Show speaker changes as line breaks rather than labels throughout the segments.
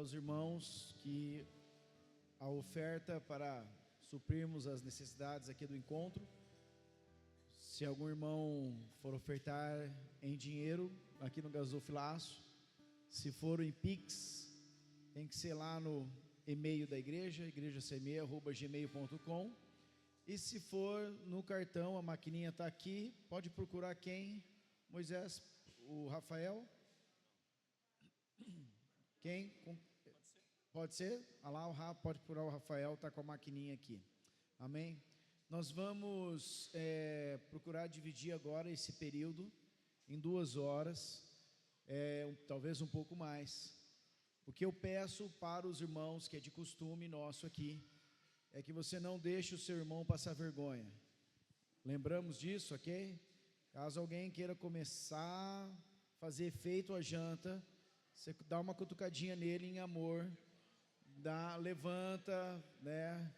aos irmãos que a oferta para suprirmos as necessidades aqui do encontro, se algum irmão for ofertar em dinheiro aqui no Gasofilaço, se for em Pix, tem que ser lá no e-mail da igreja, igrejacme@gmail.com. E se for no cartão, a maquininha está aqui, pode procurar quem? Moisés, o Rafael? Quem? Pode ser? Ah lá, pode procurar o Rafael, está com a maquininha aqui. Amém? Nós vamos procurar dividir agora esse período em 2 horas, talvez um pouco mais. O que eu peço para os irmãos, que é de costume nosso aqui, é que você não deixe o seu irmão passar vergonha. Lembramos disso, ok? Caso alguém queira começar a fazer efeito a janta, você dá uma cutucadinha nele em amor, levanta, né?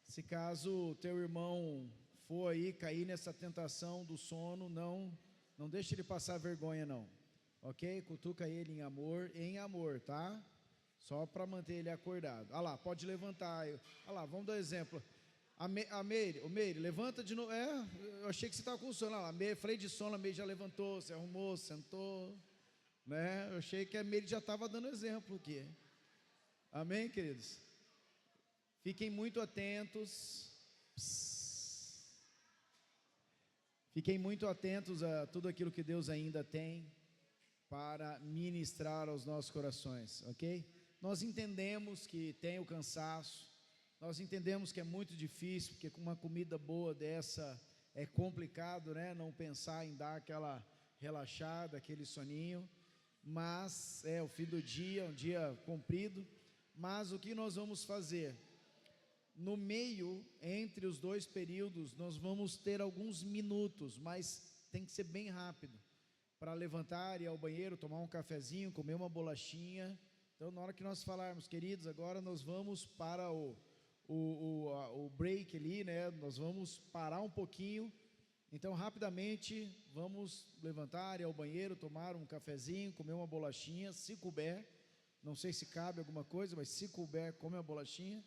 Se caso o teu irmão for aí cair nessa tentação do sono, não deixe ele passar vergonha não, ok? Cutuca ele em amor, tá? Só para manter ele acordado. Ah lá, pode levantar. Ah lá, vamos dar um exemplo. Meire, levanta de novo. Eu achei que você estava com sono. Ah lá, falei de sono, a Meire já levantou, se arrumou, sentou, né? Eu achei que a Meire já estava dando exemplo aqui. Amém, queridos? Fiquem muito atentos. Fiquem muito atentos a tudo aquilo que Deus ainda tem para ministrar aos nossos corações, ok? Nós entendemos que tem o cansaço, nós entendemos que é muito difícil, porque com uma comida boa dessa é complicado, né? Não pensar em dar aquela relaxada, aquele soninho, mas é o fim do dia, um dia comprido. Mas o que nós vamos fazer? No meio, entre os 2 períodos, nós vamos ter alguns minutos, mas tem que ser bem rápido, para levantar, ir ao banheiro, tomar um cafezinho, comer uma bolachinha. Então, na hora que nós falarmos, queridos, agora nós vamos para o break ali, né? Nós vamos parar um pouquinho. Então, rapidamente, vamos levantar, ir ao banheiro, tomar um cafezinho, comer uma bolachinha, se couber. Não sei se cabe alguma coisa, mas se couber, come a bolachinha.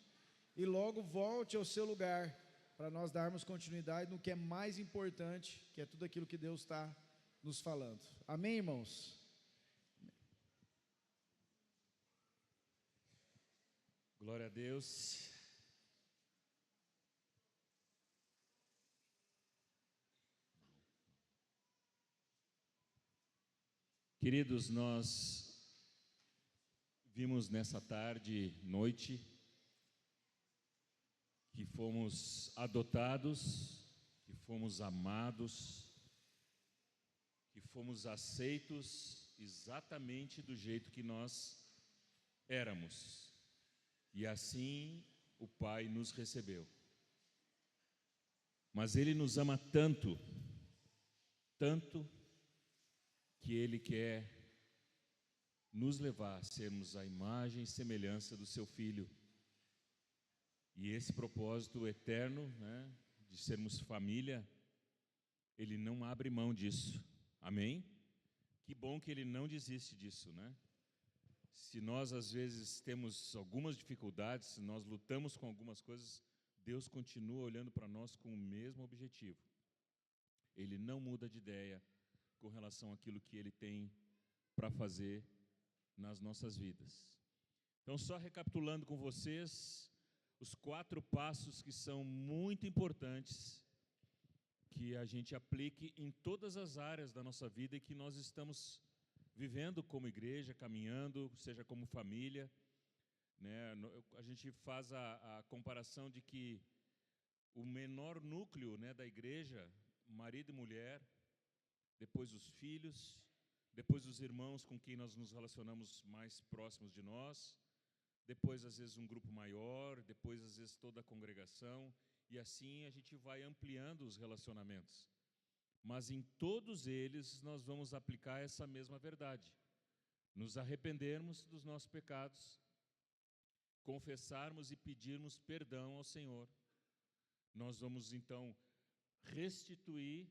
E logo volte ao seu lugar, para nós darmos continuidade no que é mais importante, que é tudo aquilo que Deus está nos falando. Amém, irmãos?
Glória a Deus. Queridos, nós vimos nessa tarde, noite, que fomos adotados, que fomos amados, que fomos aceitos exatamente do jeito que nós éramos. E assim o Pai nos recebeu. Mas Ele nos ama tanto, tanto, que Ele quer nos levar a sermos a imagem e semelhança do Seu Filho. E esse propósito eterno, né, de sermos família, Ele não abre mão disso. Amém? Que bom que Ele não desiste disso, né? Se nós às vezes temos algumas dificuldades, se nós lutamos com algumas coisas, Deus continua olhando para nós com o mesmo objetivo. Ele não muda de ideia com relação àquilo que Ele tem para fazer nas nossas vidas. Então, só recapitulando com vocês, os 4 passos que são muito importantes, que a gente aplique em todas as áreas da nossa vida e que nós estamos vivendo como igreja, caminhando, seja como família, né? A gente faz a comparação de que o menor núcleo, né, da igreja, marido e mulher, depois os filhos, depois os irmãos com quem nós nos relacionamos mais próximos de nós, depois às vezes um grupo maior, depois às vezes toda a congregação, e assim a gente vai ampliando os relacionamentos. Mas em todos eles nós vamos aplicar essa mesma verdade: nos arrependermos dos nossos pecados, confessarmos e pedirmos perdão ao Senhor. Nós vamos então restituir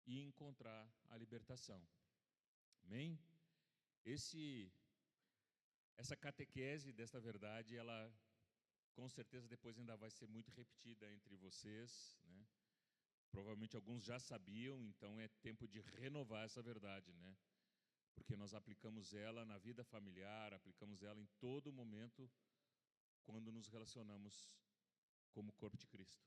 e encontrar a libertação. Amém? Esse Essa catequese desta verdade, ela com certeza depois ainda vai ser muito repetida entre vocês, né? Provavelmente alguns já sabiam, então é tempo de renovar essa verdade, né? Porque nós aplicamos ela na vida familiar, aplicamos ela em todo momento quando nos relacionamos como corpo de Cristo.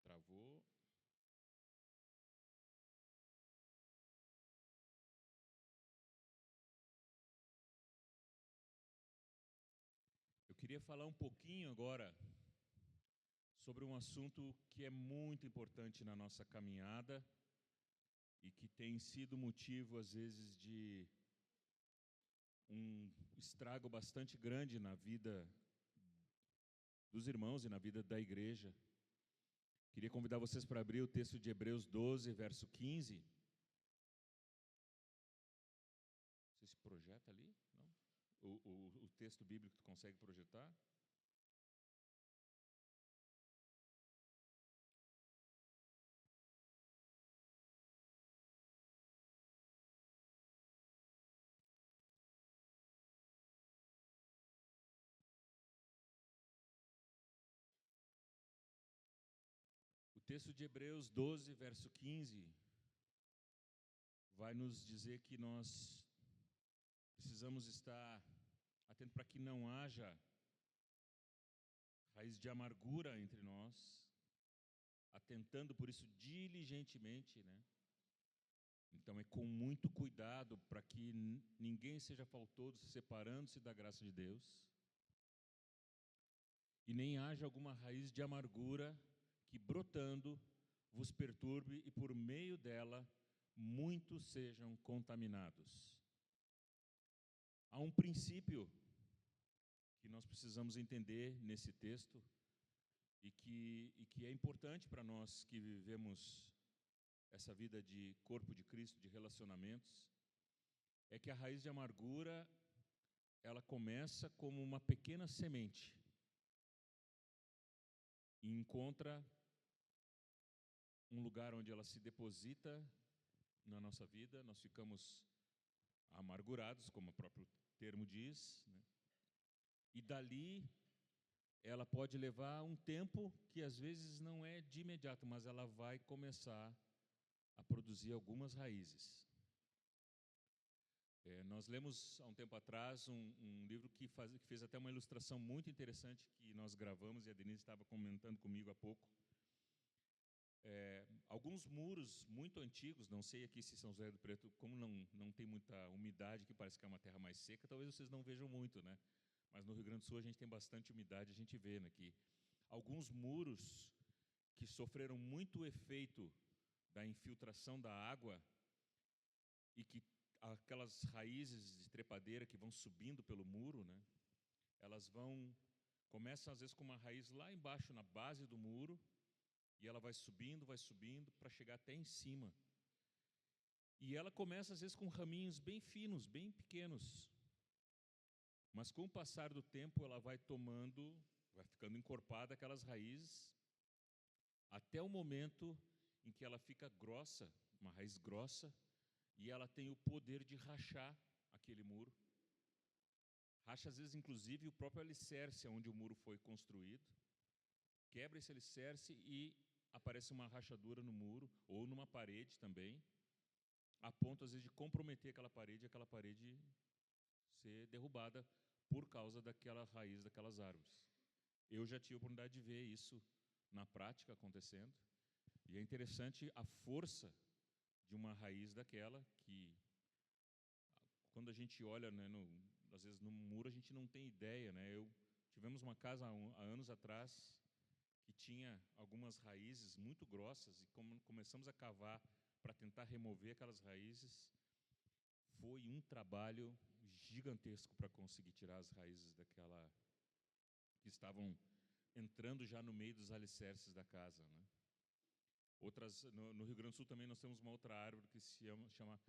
Travou. Eu queria falar um pouquinho agora sobre um assunto que é muito importante na nossa caminhada e que tem sido motivo, às vezes, de um estrago bastante grande na vida dos irmãos e na vida da igreja. Queria convidar vocês para abrir o texto de Hebreus 12, verso 15. Não sei se projeta ali, não? O texto bíblico tu consegue projetar? O texto de Hebreus 12, verso 15, vai nos dizer que nós precisamos estar atentos para que não haja raiz de amargura entre nós, atentando por isso diligentemente, né? Então é com muito cuidado para que ninguém seja faltoso, separando-se da graça de Deus, e nem haja alguma raiz de amargura que brotando vos perturbe e por meio dela muitos sejam contaminados. Há um princípio que nós precisamos entender nesse texto e que é importante para nós que vivemos essa vida de corpo de Cristo, de relacionamentos, é que a raiz de amargura, ela começa como uma pequena semente e encontra um lugar onde ela se deposita na nossa vida, nós ficamos amargurados, como o próprio termo diz, né? E dali ela pode levar um tempo que às vezes não é de imediato, mas ela vai começar a produzir algumas raízes. Nós lemos há um tempo atrás um livro que fez até uma ilustração muito interessante que nós gravamos e a Denise estava comentando comigo há pouco. Alguns muros muito antigos, não sei aqui se São José do Preto, como não tem muita umidade, que parece que é uma terra mais seca, talvez vocês não vejam muito, né? Mas no Rio Grande do Sul a gente tem bastante umidade, a gente vê, né, que alguns muros que sofreram muito o efeito da infiltração da água e que aquelas raízes de trepadeira que vão subindo pelo muro, né, elas começam às vezes com uma raiz lá embaixo na base do muro e ela vai subindo para chegar até em cima. E ela começa às vezes com raminhos bem finos, bem pequenos. Mas com o passar do tempo ela vai ficando encorpada aquelas raízes, até o momento em que ela fica grossa, uma raiz grossa, e ela tem o poder de rachar aquele muro. Racha às vezes inclusive o próprio alicerce onde o muro foi construído, quebra esse alicerce e aparece uma rachadura no muro, ou numa parede também, a ponto às vezes de comprometer aquela parede ser derrubada por causa daquela raiz daquelas árvores. Eu já tive a oportunidade de ver isso na prática acontecendo, e é interessante a força de uma raiz daquela que, quando a gente olha, né, às vezes no muro a gente não tem ideia, né? Tivemos uma casa há anos atrás que tinha algumas raízes muito grossas e como começamos a cavar para tentar remover aquelas raízes, foi um trabalho gigantesco para conseguir tirar as raízes daquela que estavam entrando já no meio dos alicerces da casa, né? No Rio Grande do Sul também nós temos uma outra árvore que se chama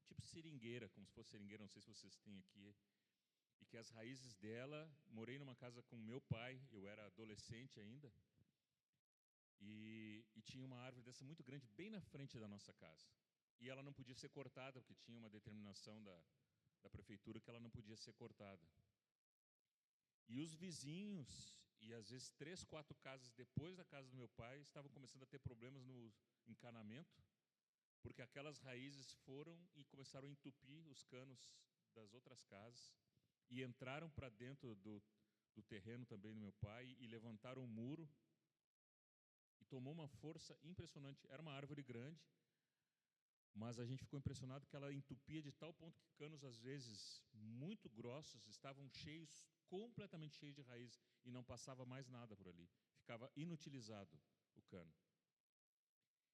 tipo seringueira, como se fosse seringueira, não sei se vocês têm aqui, e que as raízes dela, morei numa casa com meu pai, eu era adolescente ainda, E tinha uma árvore dessa muito grande bem na frente da nossa casa. E ela não podia ser cortada, porque tinha uma determinação da prefeitura que ela não podia ser cortada. E os vizinhos, e às vezes 3, 4 casas depois da casa do meu pai, estavam começando a ter problemas no encanamento, porque aquelas raízes foram e começaram a entupir os canos das outras casas, e entraram para dentro do terreno também do meu pai, e levantaram um muro, e tomou uma força impressionante. Era uma árvore grande, mas a gente ficou impressionado que ela entupia de tal ponto que canos, às vezes, muito grossos, estavam cheios, completamente cheios de raiz, e não passava mais nada por ali. Ficava inutilizado o cano.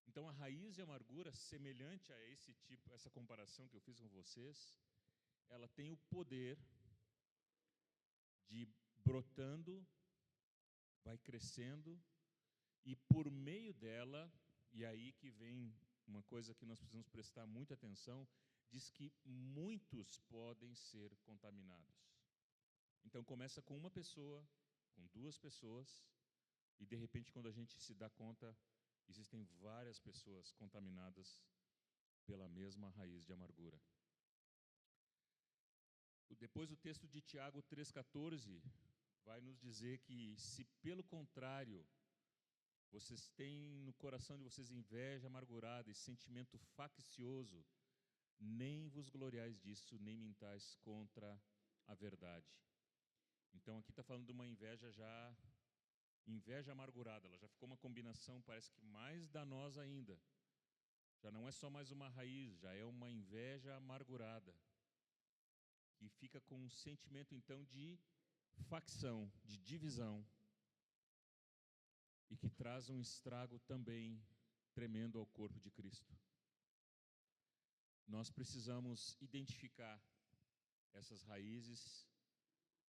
Então, a raiz e a amargura, semelhante a esse tipo, essa comparação que eu fiz com vocês, ela tem o poder de brotando, vai crescendo, e por meio dela, e aí que vem uma coisa que nós precisamos prestar muita atenção, diz que muitos podem ser contaminados. Então começa com uma pessoa, com 2 pessoas, e de repente, quando a gente se dá conta, existem várias pessoas contaminadas pela mesma raiz de amargura. Depois o texto de Tiago 3,14 vai nos dizer que, se pelo contrário, vocês têm no coração de vocês inveja amargurada e sentimento faccioso, nem vos gloriais disso, nem mintais contra a verdade. Então aqui está falando de uma inveja amargurada, ela já ficou uma combinação, parece que mais danosa ainda. Já não é só mais uma raiz, já é uma inveja amargurada, que fica com um sentimento então de facção, de divisão, e que traz um estrago também tremendo ao corpo de Cristo. Nós precisamos identificar essas raízes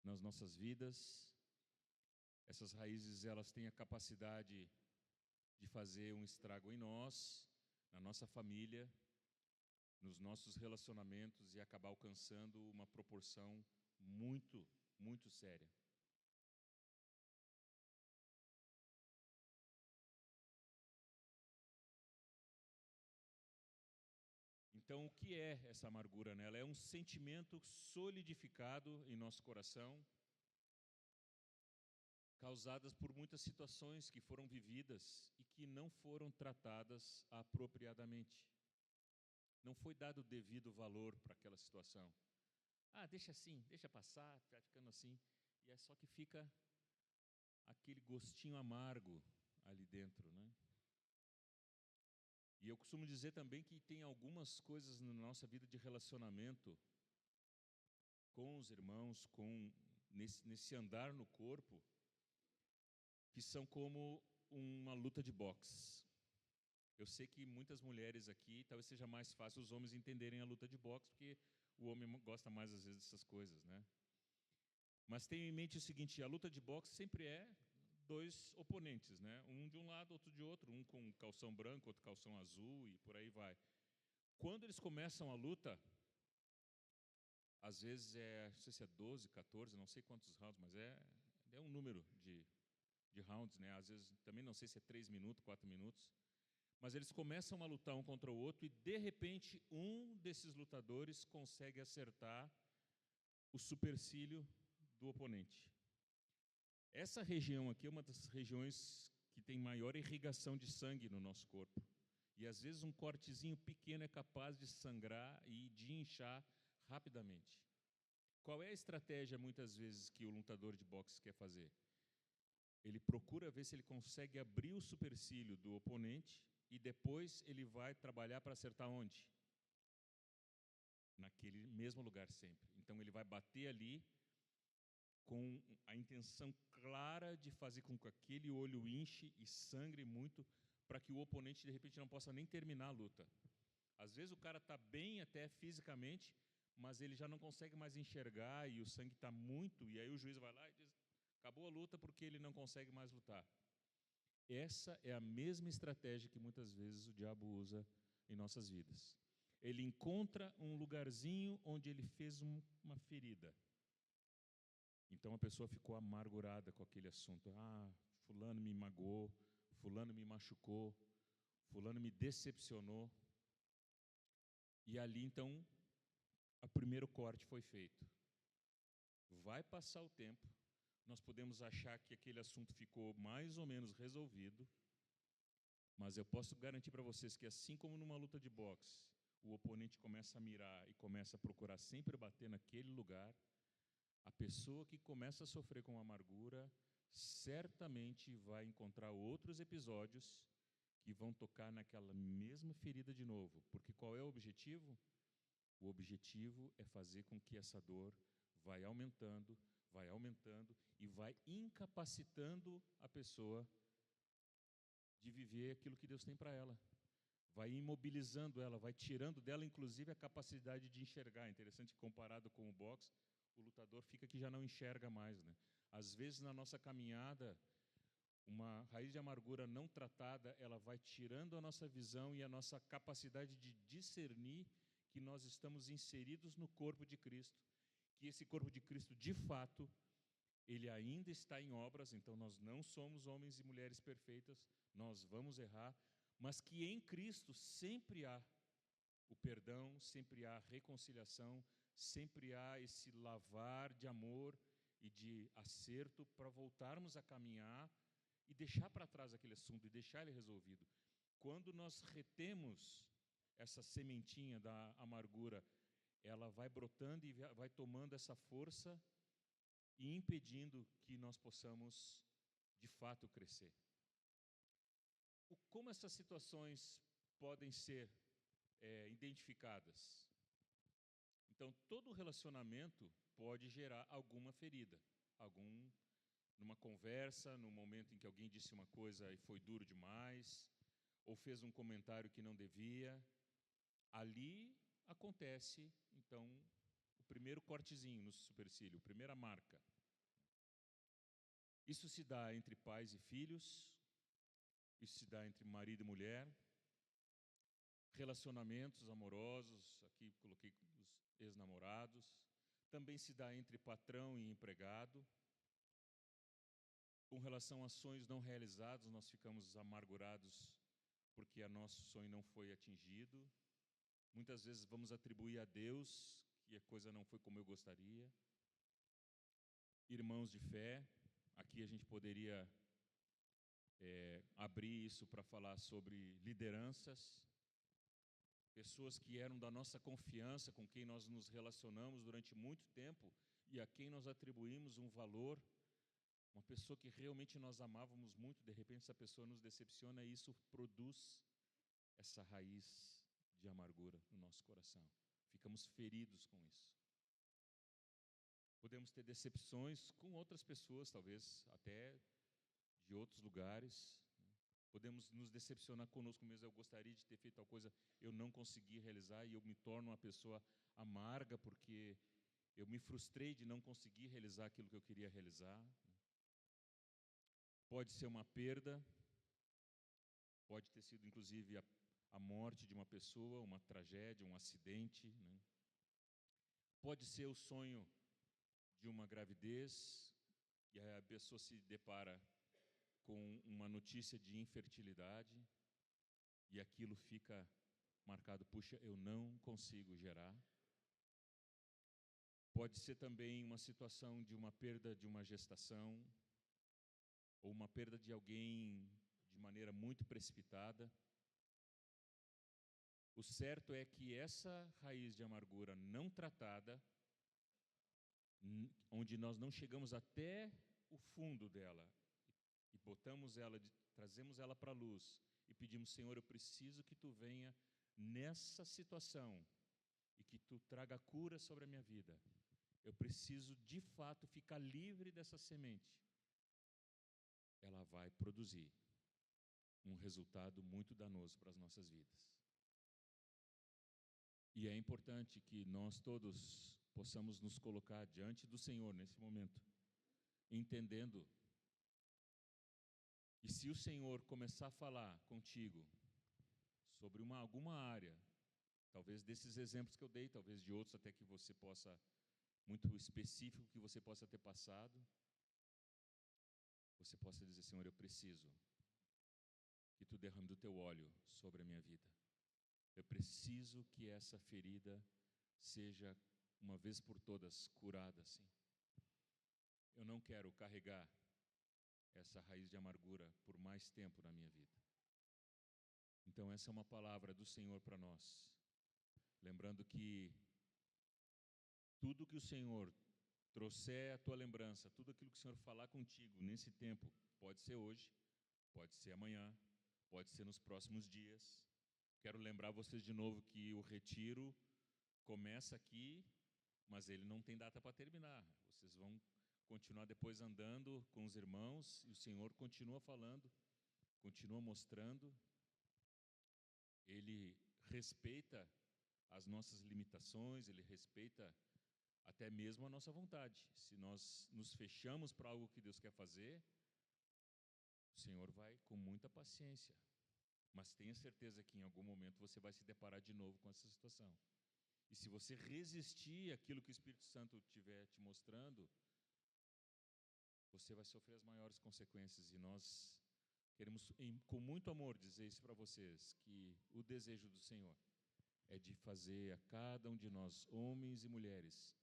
nas nossas vidas. Essas raízes, elas têm a capacidade de fazer um estrago em nós, na nossa família, nos nossos relacionamentos, e acabar alcançando uma proporção muito, muito séria. Então, o que é essa amargura, né? Ela é um sentimento solidificado em nosso coração, causadas por muitas situações que foram vividas e que não foram tratadas apropriadamente. Não foi dado o devido valor para aquela situação. Ah, deixa assim, deixa passar, vai ficando assim. E é só que fica aquele gostinho amargo ali dentro, né? E eu costumo dizer também que tem algumas coisas na nossa vida de relacionamento com os irmãos, nesse andar no corpo, que são como uma luta de boxe. Eu sei que muitas mulheres aqui, talvez seja mais fácil os homens entenderem a luta de boxe, porque o homem gosta mais às vezes dessas coisas, né? Mas tenha em mente o seguinte: a luta de boxe sempre é 2 oponentes, né? Um de um lado, outro de outro, um com calção branco, outro calção azul, e por aí vai. Quando eles começam a luta, às vezes não sei se é 12, 14, não sei quantos rounds, mas é um número de rounds, né? Às vezes também não sei se é 3 minutos, 4 minutos. Mas eles começam a lutar um contra o outro, e de repente um desses lutadores consegue acertar o supercílio do oponente. Essa região aqui é uma das regiões que tem maior irrigação de sangue no nosso corpo. E às vezes um cortezinho pequeno é capaz de sangrar e de inchar rapidamente. Qual é a estratégia, muitas vezes, que o lutador de boxe quer fazer? Ele procura ver se ele consegue abrir o supercílio do oponente, e depois ele vai trabalhar para acertar onde? Naquele mesmo lugar sempre. Então ele vai bater ali com a intenção clara de fazer com que aquele olho inche e sangre muito, para que o oponente de repente não possa nem terminar a luta. Às vezes o cara está bem até fisicamente, mas ele já não consegue mais enxergar e o sangue está muito, e aí o juiz vai lá e diz: acabou a luta, porque ele não consegue mais lutar. Essa é a mesma estratégia que muitas vezes o diabo usa em nossas vidas. Ele encontra um lugarzinho onde ele fez uma ferida. Então a pessoa ficou amargurada com aquele assunto. Ah, fulano me magoou, fulano me machucou, fulano me decepcionou. E ali, então, o primeiro corte foi feito. Vai passar o tempo, nós podemos achar que aquele assunto ficou mais ou menos resolvido, mas eu posso garantir para vocês que, assim como numa luta de boxe, o oponente começa a mirar e começa a procurar sempre bater naquele lugar, a pessoa que começa a sofrer com amargura certamente vai encontrar outros episódios que vão tocar naquela mesma ferida de novo. Porque qual é o objetivo? O objetivo é fazer com que essa dor vai aumentando e vai incapacitando a pessoa de viver aquilo que Deus tem para ela. Vai imobilizando ela, vai tirando dela, inclusive, a capacidade de enxergar. Interessante que, comparado com o boxe, o lutador fica que já não enxerga mais, né? Às vezes, na nossa caminhada, uma raiz de amargura não tratada, ela vai tirando a nossa visão e a nossa capacidade de discernir que nós estamos inseridos no corpo de Cristo, que esse corpo de Cristo, de fato, ele ainda está em obras, então nós não somos homens e mulheres perfeitas, nós vamos errar, mas que em Cristo sempre há o perdão, sempre há reconciliação, sempre há esse lavar de amor e de acerto para voltarmos a caminhar e deixar para trás aquele assunto e deixar ele resolvido. Quando nós retemos essa sementinha da amargura, ela vai brotando e vai tomando essa força e impedindo que nós possamos, de fato, crescer. Como essas situações podem ser identificadas? Então, todo relacionamento pode gerar alguma ferida, numa conversa, no momento em que alguém disse uma coisa e foi duro demais, ou fez um comentário que não devia. Ali acontece, então, o primeiro cortezinho no supercílio, a primeira marca. Isso se dá entre pais e filhos, isso se dá entre marido e mulher, relacionamentos amorosos, aqui coloquei os ex-namorados, também se dá entre patrão e empregado. Com relação a sonhos não realizados, nós ficamos amargurados porque o nosso sonho não foi atingido. Muitas vezes vamos atribuir a Deus que a coisa não foi como eu gostaria. Irmãos de fé, aqui a gente poderia abrir isso para falar sobre lideranças, pessoas que eram da nossa confiança, com quem nós nos relacionamos durante muito tempo e a quem nós atribuímos um valor, uma pessoa que realmente nós amávamos muito, de repente essa pessoa nos decepciona e isso produz essa raiz de amargura no nosso coração. Ficamos feridos com isso. Podemos ter decepções com outras pessoas, talvez até de outros lugares. Podemos nos decepcionar conosco mesmo. Eu gostaria de ter feito tal coisa, eu não consegui realizar e eu me torno uma pessoa amarga porque eu me frustrei de não conseguir realizar aquilo que eu queria realizar. Pode ser uma perda, pode ter sido inclusive a morte de uma pessoa, uma tragédia, um acidente, né? Pode ser o sonho de uma gravidez e a pessoa se depara com uma notícia de infertilidade e aquilo fica marcado, puxa, eu não consigo gerar. Pode ser também uma situação de uma perda de uma gestação ou uma perda de alguém de maneira muito precipitada. O certo é que essa raiz de amargura não tratada, onde nós não chegamos até o fundo dela e botamos ela, trazemos ela para a luz e pedimos, Senhor, eu preciso que Tu venha nessa situação e que Tu traga cura sobre a minha vida. Eu preciso, de fato, ficar livre dessa semente. Ela vai produzir um resultado muito danoso para as nossas vidas. E é importante que nós todos possamos nos colocar diante do Senhor nesse momento, entendendo que se o Senhor começar a falar contigo sobre alguma área, talvez desses exemplos que eu dei, talvez de outros até que você possa, muito específico que você possa ter passado, você possa dizer, Senhor, eu preciso que Tu derrame do Teu óleo sobre a minha vida. Eu preciso que essa ferida seja, uma vez por todas, curada, assim. Eu não quero carregar essa raiz de amargura por mais tempo na minha vida. Então essa é uma palavra do Senhor para nós. Lembrando que tudo que o Senhor trouxer à tua lembrança, tudo aquilo que o Senhor falar contigo nesse tempo, pode ser hoje, pode ser amanhã, pode ser nos próximos dias. Quero lembrar vocês de novo que o retiro começa aqui, mas ele não tem data para terminar. Vocês vão continuar depois andando com os irmãos e o Senhor continua falando, continua mostrando. Ele respeita as nossas limitações, Ele respeita até mesmo a nossa vontade. Se nós nos fechamos para algo que Deus quer fazer, o Senhor vai com muita paciência. Mas tenha certeza que em algum momento você vai se deparar de novo com essa situação. E se você resistir àquilo que o Espírito Santo estiver te mostrando, você vai sofrer as maiores consequências. E nós queremos, com muito amor, dizer isso para vocês, que o desejo do Senhor é de fazer a cada um de nós, homens e mulheres,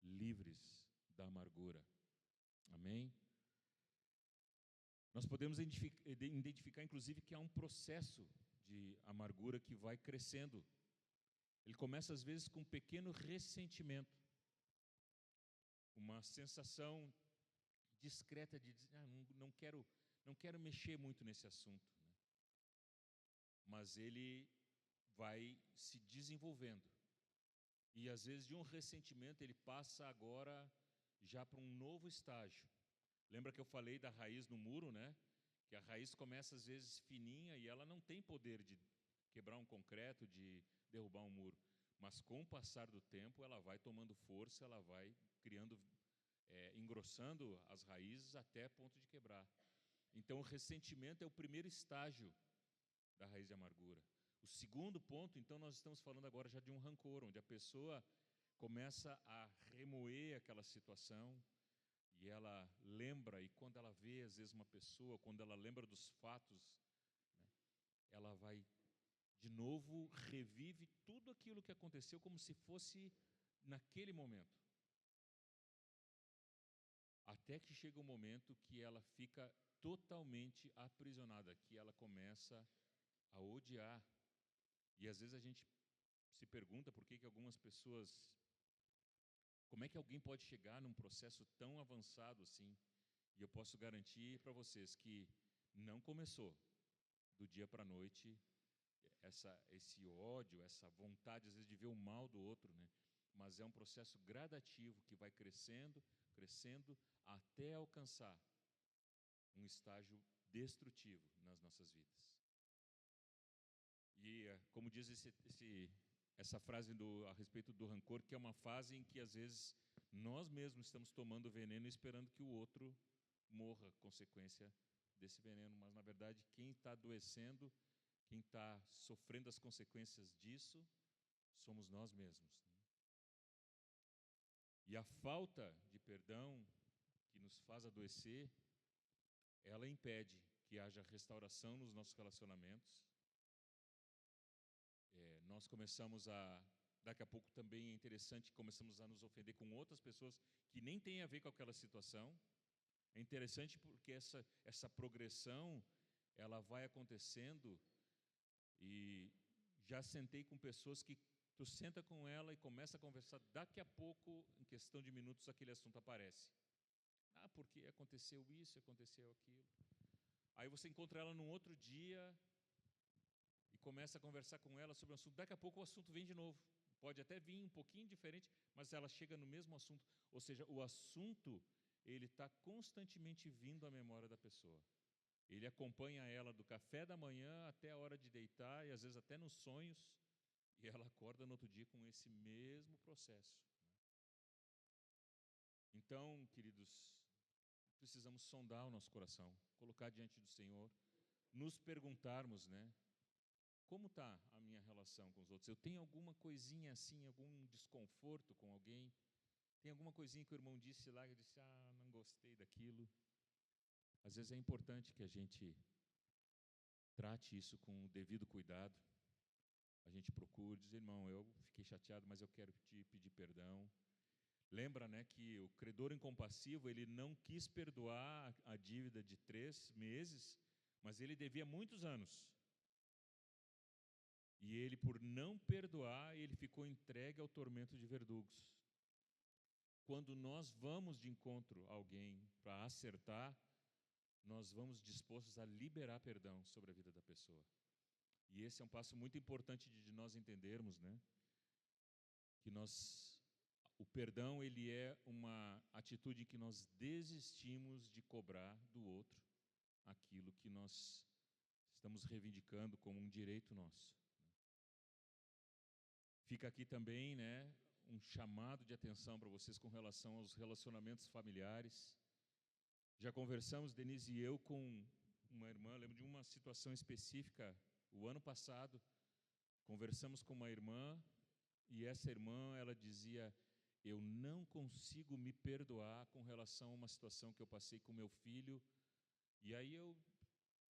livres da amargura. Amém? Nós podemos identificar, inclusive, que há um processo de amargura que vai crescendo. Ele começa, às vezes, com um pequeno ressentimento, uma sensação discreta de dizer, não quero mexer muito nesse assunto, né? Mas ele vai se desenvolvendo. E, às vezes, de um ressentimento, ele passa agora já para um novo estágio. Lembra que eu falei da raiz no muro, né? Que a raiz começa, às vezes, fininha e ela não tem poder de quebrar um concreto, de derrubar um muro. Mas, com o passar do tempo, ela vai tomando força, ela vai criando, engrossando as raízes até ponto de quebrar. Então, o ressentimento é o primeiro estágio da raiz de amargura. O segundo ponto, então, nós estamos falando agora já de um rancor, onde a pessoa começa a remoer aquela situação e ela lembra, e quando ela vê, às vezes, uma pessoa, quando ela lembra dos fatos, né, ela vai, de novo, revive tudo aquilo que aconteceu como se fosse naquele momento. Até que chega um momento que ela fica totalmente aprisionada, que ela começa a odiar. E às vezes a gente se pergunta por que algumas pessoas, como é que alguém pode chegar num processo tão avançado assim? E eu posso garantir para vocês que não começou do dia para a noite esse ódio, essa vontade às vezes de ver o mal do outro, né? Mas é um processo gradativo que vai crescendo, crescendo, até alcançar um estágio destrutivo nas nossas vidas. E como diz essa frase a respeito do rancor, que é uma fase em que às vezes nós mesmos estamos tomando veneno esperando que o outro morra consequência desse veneno, mas na verdade quem está adoecendo, quem está sofrendo as consequências disso, somos nós mesmos, né? E a falta de perdão que nos faz adoecer, ela impede que haja restauração nos nossos relacionamentos. Nós começamos daqui a pouco também é interessante, começamos a nos ofender com outras pessoas que nem têm a ver com aquela situação. É interessante porque essa progressão, ela vai acontecendo, e já sentei com pessoas que tu senta com ela e começa a conversar, daqui a pouco, em questão de minutos, aquele assunto aparece. Porque aconteceu isso, aconteceu aquilo. Aí você encontra ela num outro dia e começa a conversar com ela sobre o assunto. Daqui a pouco o assunto vem de novo. Pode até vir um pouquinho diferente, mas ela chega no mesmo assunto. Ou seja, o assunto, ele está constantemente vindo à memória da pessoa. Ele acompanha ela do café da manhã até a hora de deitar, e às vezes até nos sonhos, e ela acorda no outro dia com esse mesmo processo. Então, queridos, precisamos sondar o nosso coração, colocar diante do Senhor, nos perguntarmos, né? Como está a minha relação com os outros? Eu tenho alguma coisinha assim, algum desconforto com alguém? Tem alguma coisinha que o irmão disse lá, que eu disse, não gostei daquilo. Às vezes é importante que a gente trate isso com o devido cuidado. A gente procura, diz, irmão, eu fiquei chateado, mas eu quero te pedir perdão. Lembra, né, que o credor incompassivo, ele não quis perdoar a dívida de 3 meses, mas ele devia muitos anos. E ele, por não perdoar, ele ficou entregue ao tormento de verdugos. Quando nós vamos de encontro a alguém para acertar, nós vamos dispostos a liberar perdão sobre a vida da pessoa. E esse é um passo muito importante de nós entendermos, né? Que o perdão, ele é uma atitude em que nós desistimos de cobrar do outro aquilo que nós estamos reivindicando como um direito nosso. Fica aqui também, né, um chamado de atenção para vocês com relação aos relacionamentos familiares. Já conversamos, Denise e eu, com uma irmã, lembro de uma situação específica, o ano passado, conversamos com uma irmã, e essa irmã, ela dizia, eu não consigo me perdoar com relação a uma situação que eu passei com meu filho. E aí eu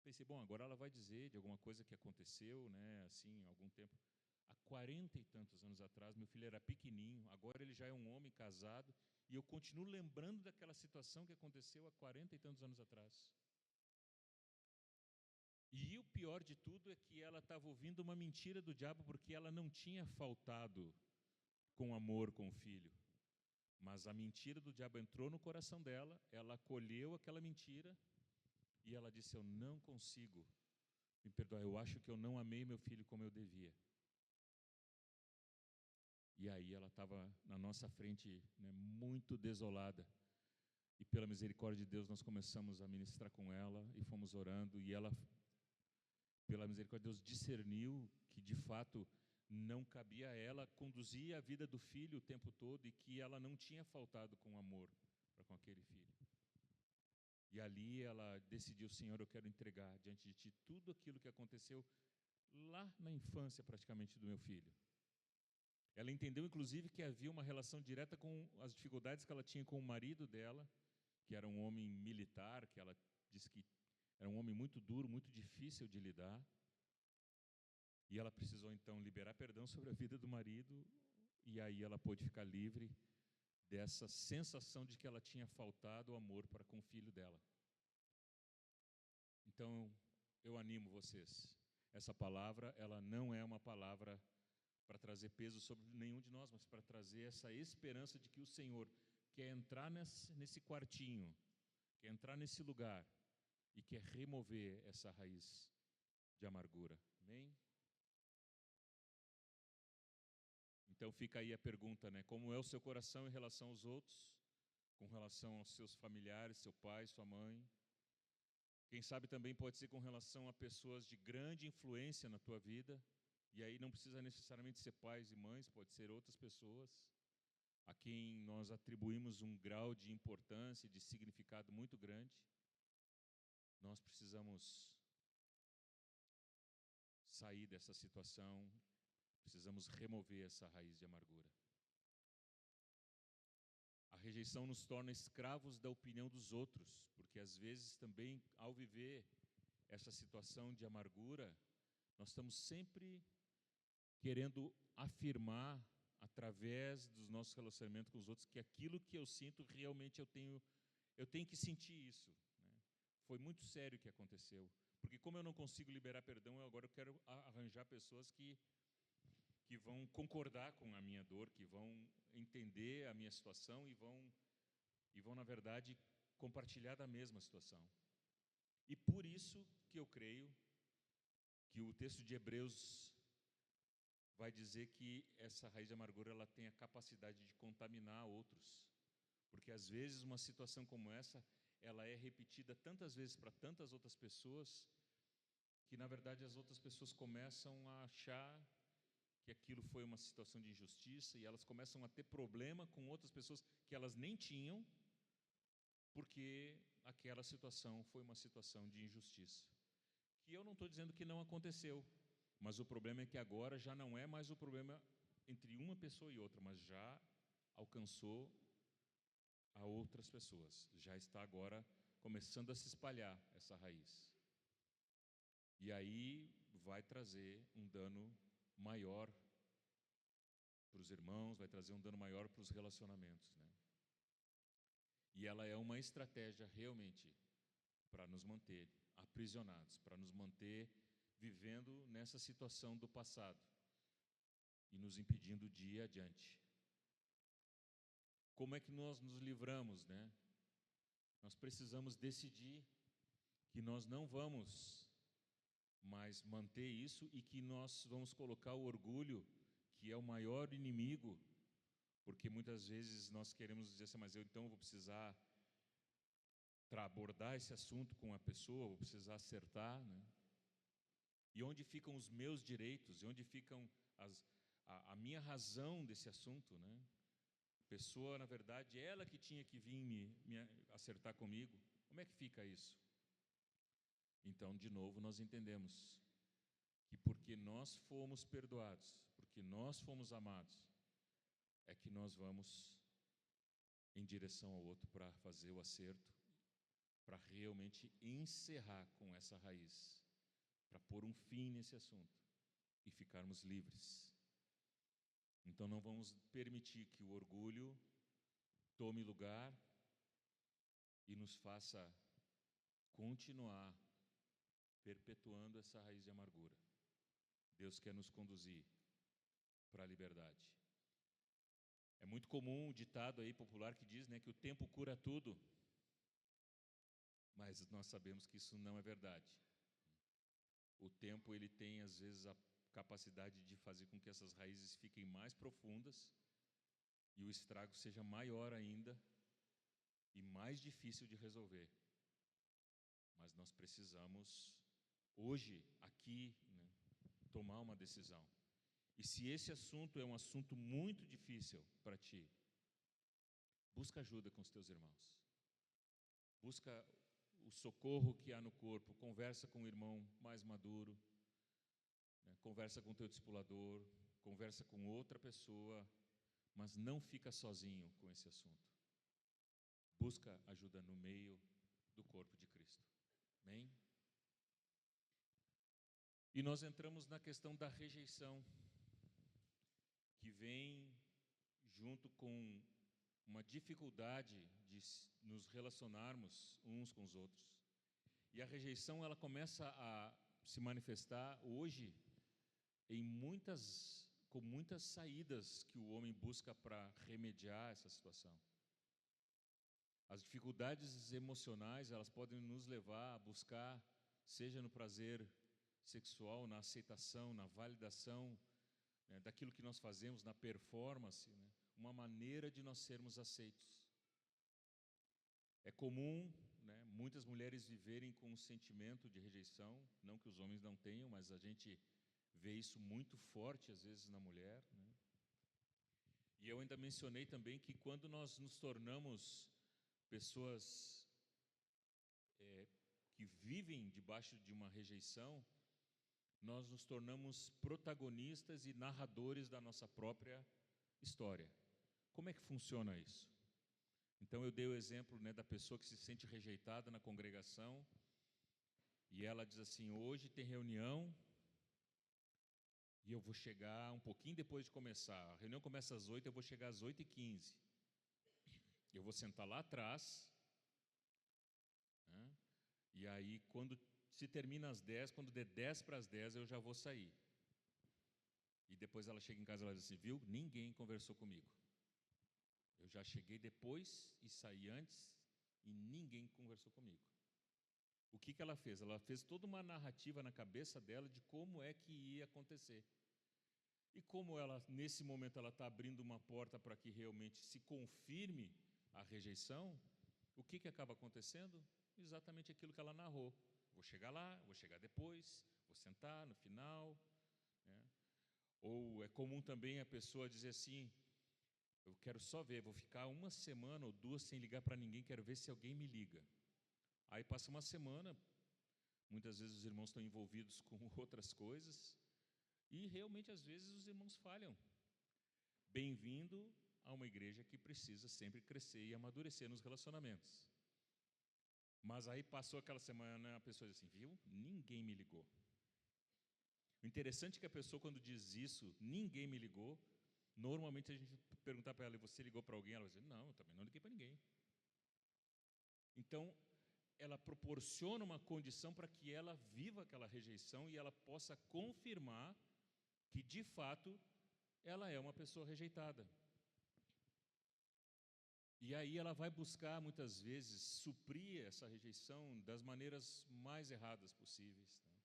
pensei, bom, agora ela vai dizer de alguma coisa que aconteceu, né, assim, há algum tempo. Há 40 e tantos anos atrás, meu filho era pequenininho, agora ele já é um homem casado, e eu continuo lembrando daquela situação que aconteceu há 40 e tantos anos atrás. E o pior de tudo é que ela estava ouvindo uma mentira do diabo, porque ela não tinha faltado com amor com o filho. Mas a mentira do diabo entrou no coração dela, ela acolheu aquela mentira, e ela disse, eu não consigo me perdoar, eu acho que eu não amei meu filho como eu devia. E aí ela estava na nossa frente, né, muito desolada. E pela misericórdia de Deus nós começamos a ministrar com ela e fomos orando. E ela, pela misericórdia de Deus, discerniu que de fato não cabia a ela conduzir a vida do filho o tempo todo e que ela não tinha faltado com amor para com aquele filho. E ali ela decidiu, Senhor, eu quero entregar diante de Ti tudo aquilo que aconteceu lá na infância praticamente do meu filho. Ela entendeu, inclusive, que havia uma relação direta com as dificuldades que ela tinha com o marido dela, que era um homem militar, que ela disse que era um homem muito duro, muito difícil de lidar. E ela precisou, então, liberar perdão sobre a vida do marido, e aí ela pôde ficar livre dessa sensação de que ela tinha faltado o amor para com o filho dela. Então, eu animo vocês. Essa palavra, ela não é uma palavra para trazer peso sobre nenhum de nós, mas para trazer essa esperança de que o Senhor quer entrar nesse quartinho, quer entrar nesse lugar e quer remover essa raiz de amargura. Amém? Então fica aí a pergunta, né? Como é o seu coração em relação aos outros, com relação aos seus familiares, seu pai, sua mãe? Quem sabe também pode ser com relação a pessoas de grande influência na tua vida. E aí não precisa necessariamente ser pais e mães, pode ser outras pessoas a quem nós atribuímos um grau de importância e de significado muito grande. Nós precisamos sair dessa situação, precisamos remover essa raiz de amargura. A rejeição nos torna escravos da opinião dos outros, porque às vezes também, ao viver essa situação de amargura, nós estamos sempre querendo afirmar, através dos nossos relacionamentos com os outros, que aquilo que eu sinto, realmente eu tenho que sentir isso, né? Foi muito sério o que aconteceu, porque como eu não consigo liberar perdão, agora eu quero arranjar pessoas que vão concordar com a minha dor, que vão entender a minha situação e vão, na verdade, compartilhar da mesma situação. E por isso que eu creio que o texto de Hebreus vai dizer que essa raiz de amargura, ela tem a capacidade de contaminar outros, porque às vezes uma situação como essa, ela é repetida tantas vezes para tantas outras pessoas, que na verdade as outras pessoas começam a achar que aquilo foi uma situação de injustiça, e elas começam a ter problema com outras pessoas que elas nem tinham, porque aquela situação foi uma situação de injustiça. Que eu não estou dizendo que não aconteceu, mas o problema é que agora já não é mais o problema entre uma pessoa e outra, mas já alcançou a outras pessoas. Já está agora começando a se espalhar essa raiz. E aí vai trazer um dano maior para os irmãos, vai trazer um dano maior para os relacionamentos, né? E ela é uma estratégia realmente para nos manter aprisionados, para nos manter vivendo nessa situação do passado e nos impedindo de ir adiante. Como é que nós nos livramos, né? Nós precisamos decidir que nós não vamos mais manter isso e que nós vamos colocar o orgulho, que é o maior inimigo, porque muitas vezes nós queremos dizer assim, mas eu então vou precisar para abordar esse assunto com a pessoa, vou precisar acertar, né? E onde ficam os meus direitos? E onde ficam a minha razão desse assunto, né? A pessoa, na verdade, ela que tinha que vir me acertar comigo. Como é que fica isso? Então, de novo, nós entendemos que porque nós fomos perdoados, porque nós fomos amados, é que nós vamos em direção ao outro para fazer o acerto, para realmente encerrar com essa raiz, para pôr um fim nesse assunto e ficarmos livres. Então não vamos permitir que o orgulho tome lugar e nos faça continuar perpetuando essa raiz de amargura. Deus quer nos conduzir para a liberdade. É muito comum um ditado aí popular que diz, né, que o tempo cura tudo, mas nós sabemos que isso não é verdade. O tempo, ele tem às vezes a capacidade de fazer com que essas raízes fiquem mais profundas e o estrago seja maior ainda e mais difícil de resolver. Mas nós precisamos hoje, aqui, né, tomar uma decisão. E se esse assunto é um assunto muito difícil para ti, busca ajuda com os teus irmãos. Busca o socorro que há no corpo, conversa com o irmão mais maduro, né, conversa com o teu discipulador, conversa com outra pessoa, mas não fica sozinho com esse assunto. Busca ajuda no meio do corpo de Cristo. Amém? E nós entramos na questão da rejeição, que vem junto com uma dificuldade de nos relacionarmos uns com os outros. E a rejeição, ela começa a se manifestar hoje com muitas saídas que o homem busca para remediar essa situação. As dificuldades emocionais, elas podem nos levar a buscar, seja no prazer sexual, na aceitação, na validação, né, daquilo que nós fazemos, na performance, né, uma maneira de nós sermos aceitos. É comum, né, muitas mulheres viverem com um sentimento de rejeição, não que os homens não tenham, mas a gente vê isso muito forte às vezes na mulher, né? E eu ainda mencionei também que quando nós nos tornamos pessoas que vivem debaixo de uma rejeição, nós nos tornamos protagonistas e narradores da nossa própria história. Como é que funciona isso? Então eu dei o exemplo, né, da pessoa que se sente rejeitada na congregação e ela diz assim, hoje tem reunião e eu vou chegar um pouquinho depois de começar. A reunião começa às 8, eu vou chegar às 8h15. Eu vou sentar lá atrás, né, e aí se termina às 10, quando der 10 para as 10 eu já vou sair. E depois ela chega em casa e ela diz assim, viu, ninguém conversou comigo. Eu já cheguei depois e saí antes e ninguém conversou comigo. O que ela fez? Ela fez toda uma narrativa na cabeça dela de como é que ia acontecer. E como ela, nesse momento, ela está abrindo uma porta para que realmente se confirme a rejeição, o que acaba acontecendo? Exatamente aquilo que ela narrou. Vou chegar lá, vou chegar depois, vou sentar no final, né? Ou é comum também a pessoa dizer assim, eu quero só ver, vou ficar 1 semana ou 2 sem ligar para ninguém, quero ver se alguém me liga. Aí passa 1 semana, muitas vezes os irmãos estão envolvidos com outras coisas, e realmente às vezes os irmãos falham. Bem-vindo a uma igreja que precisa sempre crescer e amadurecer nos relacionamentos. Mas aí passou aquela semana, a pessoa diz assim, viu, ninguém me ligou. O interessante é que a pessoa, quando diz isso, ninguém me ligou. Normalmente a gente perguntar para ela, você ligou para alguém? Ela vai dizer, não, eu também não liguei para ninguém. Então, ela proporciona uma condição para que ela viva aquela rejeição e ela possa confirmar que, de fato, ela é uma pessoa rejeitada. E aí ela vai buscar, muitas vezes, suprir essa rejeição das maneiras mais erradas possíveis, né?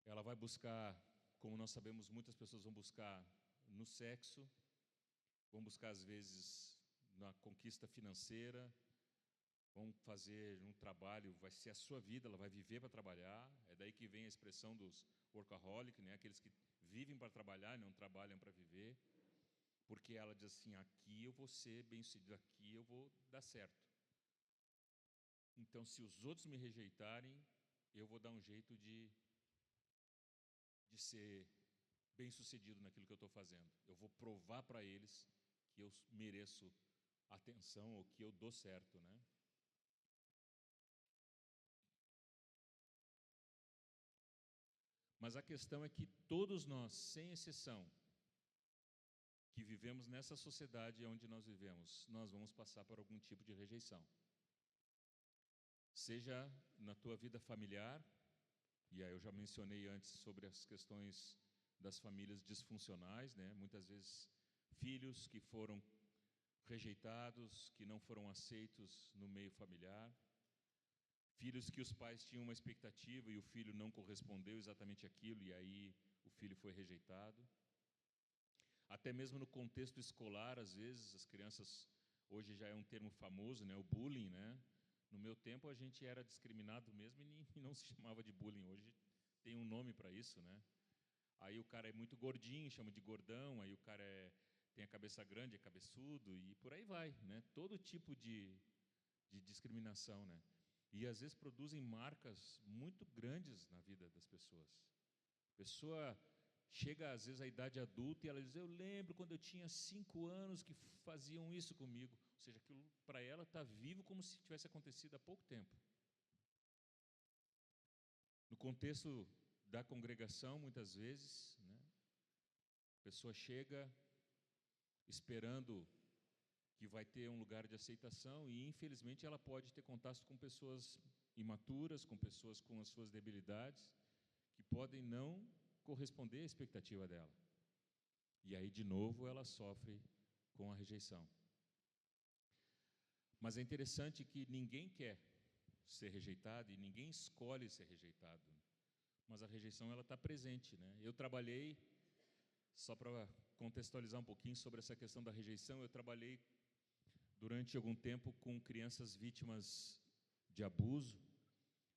Ela vai buscar, como nós sabemos, muitas pessoas vão buscar no sexo, vão buscar, às vezes, na conquista financeira, vão fazer um trabalho, vai ser a sua vida, ela vai viver para trabalhar. É daí que vem a expressão dos workaholic, né? Aqueles que vivem para trabalhar e não trabalham para viver. Porque ela diz assim, aqui eu vou ser bem-sucedido, aqui eu vou dar certo. Então, se os outros me rejeitarem, eu vou dar um jeito de ser bem-sucedido naquilo que eu estou fazendo. Eu vou provar para eles que eu mereço atenção ou que eu dou certo, né? Mas a questão é que todos nós, sem exceção, que vivemos nessa sociedade onde nós vivemos, nós vamos passar por algum tipo de rejeição. Seja na tua vida familiar, e aí eu já mencionei antes sobre as questões das famílias disfuncionais, né? Muitas vezes filhos que foram rejeitados, que não foram aceitos no meio familiar, filhos que os pais tinham uma expectativa e o filho não correspondeu exatamente àquilo e aí o filho foi rejeitado. Até mesmo no contexto escolar, às vezes as crianças, hoje já é um termo famoso, né? O bullying, né? No meu tempo a gente era discriminado mesmo e não se chamava de bullying. Hoje tem um nome para isso, né? Aí o cara é muito gordinho, chama de gordão, aí o cara tem a cabeça grande, é cabeçudo e por aí vai, né? Todo tipo de discriminação, né? E às vezes produzem marcas muito grandes na vida das pessoas. A pessoa chega às vezes à idade adulta e ela diz, eu lembro quando eu tinha 5 anos que faziam isso comigo. Ou seja, aquilo para ela está vivo como se tivesse acontecido há pouco tempo. No contexto da congregação, muitas vezes, né, a pessoa chega esperando que vai ter um lugar de aceitação e, infelizmente, ela pode ter contato com pessoas imaturas, com pessoas com as suas debilidades, que podem não corresponder à expectativa dela. E aí, de novo, ela sofre com a rejeição. Mas é interessante que ninguém quer ser rejeitado e ninguém escolhe ser rejeitado. Mas a rejeição ela está presente, né? Eu trabalhei, só para contextualizar um pouquinho sobre essa questão da rejeição, eu trabalhei durante algum tempo com crianças vítimas de abuso,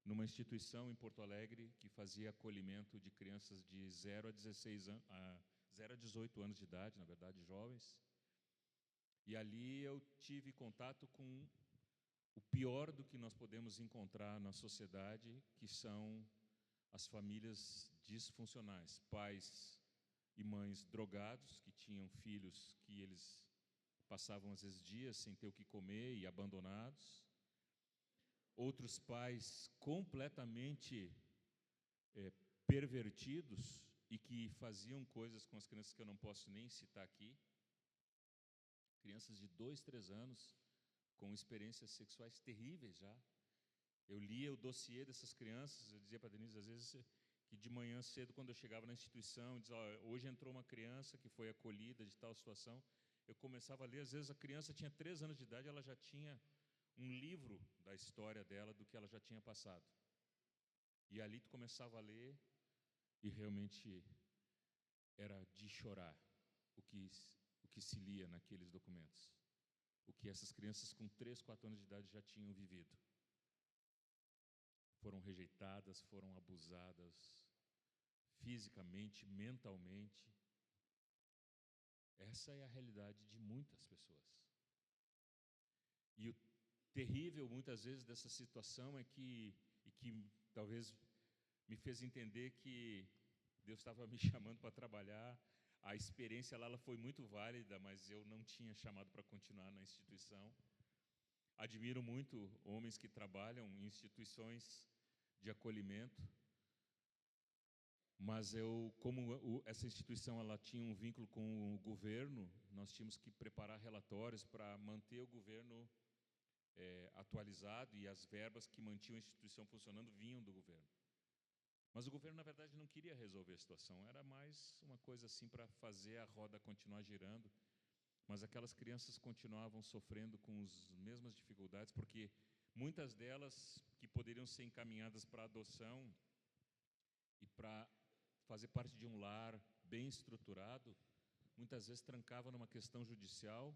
numa instituição em Porto Alegre que fazia acolhimento de crianças de 0 a 18 anos de idade, na verdade, jovens. E ali eu tive contato com o pior do que nós podemos encontrar na sociedade, que são as famílias disfuncionais, pais e mães drogados, que tinham filhos que eles passavam às vezes dias sem ter o que comer e abandonados. Outros pais completamente pervertidos e que faziam coisas com as crianças que eu não posso nem citar aqui. Crianças de 2, 3 anos com experiências sexuais terríveis já. Eu lia o dossiê dessas crianças, eu dizia para a Denise, às vezes, que de manhã cedo, quando eu chegava na instituição, eu dizia, hoje entrou uma criança que foi acolhida de tal situação. Eu começava a ler, às vezes a criança tinha 3 anos de idade, ela já tinha um livro da história dela, do que ela já tinha passado. E ali tu começava a ler e realmente era de chorar o que se lia naqueles documentos. O que essas crianças com 3, 4 anos de idade já tinham vivido. Foram rejeitadas, foram abusadas fisicamente, mentalmente. Essa é a realidade de muitas pessoas. E o terrível, muitas vezes, dessa situação é que talvez me fez entender que Deus estava me chamando para trabalhar. A experiência lá ela foi muito válida, mas eu não tinha chamado para continuar na instituição. Admiro muito homens que trabalham em instituições de acolhimento, Mas essa instituição ela tinha um vínculo com o governo, nós tínhamos que preparar relatórios para manter o governo atualizado, e as verbas que mantinham a instituição funcionando vinham do governo. Mas o governo, na verdade, não queria resolver a situação, era mais uma coisa assim para fazer a roda continuar girando. Mas aquelas crianças continuavam sofrendo com as mesmas dificuldades, porque muitas delas que poderiam ser encaminhadas para adoção e para fazer parte de um lar bem estruturado, muitas vezes trancava numa questão judicial,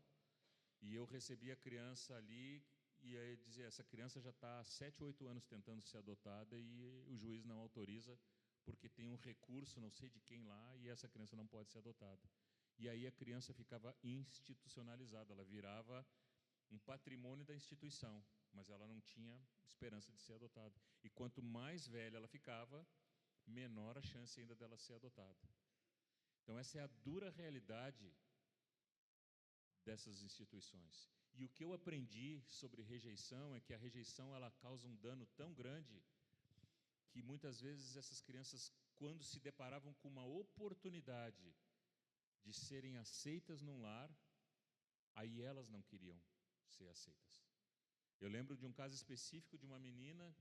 e eu recebia a criança ali e aí dizia, essa criança já está há 7, 8 anos tentando ser adotada e o juiz não autoriza porque tem um recurso, não sei de quem lá, e essa criança não pode ser adotada. E aí a criança ficava institucionalizada, ela virava um patrimônio da instituição, mas ela não tinha esperança de ser adotada. E quanto mais velha ela ficava, menor a chance ainda dela ser adotada. Então essa é a dura realidade dessas instituições. E o que eu aprendi sobre rejeição é que a rejeição ela causa um dano tão grande que muitas vezes essas crianças, quando se deparavam com uma oportunidade de serem aceitas num lar, aí elas não queriam ser aceitas. Eu lembro de um caso específico de uma menina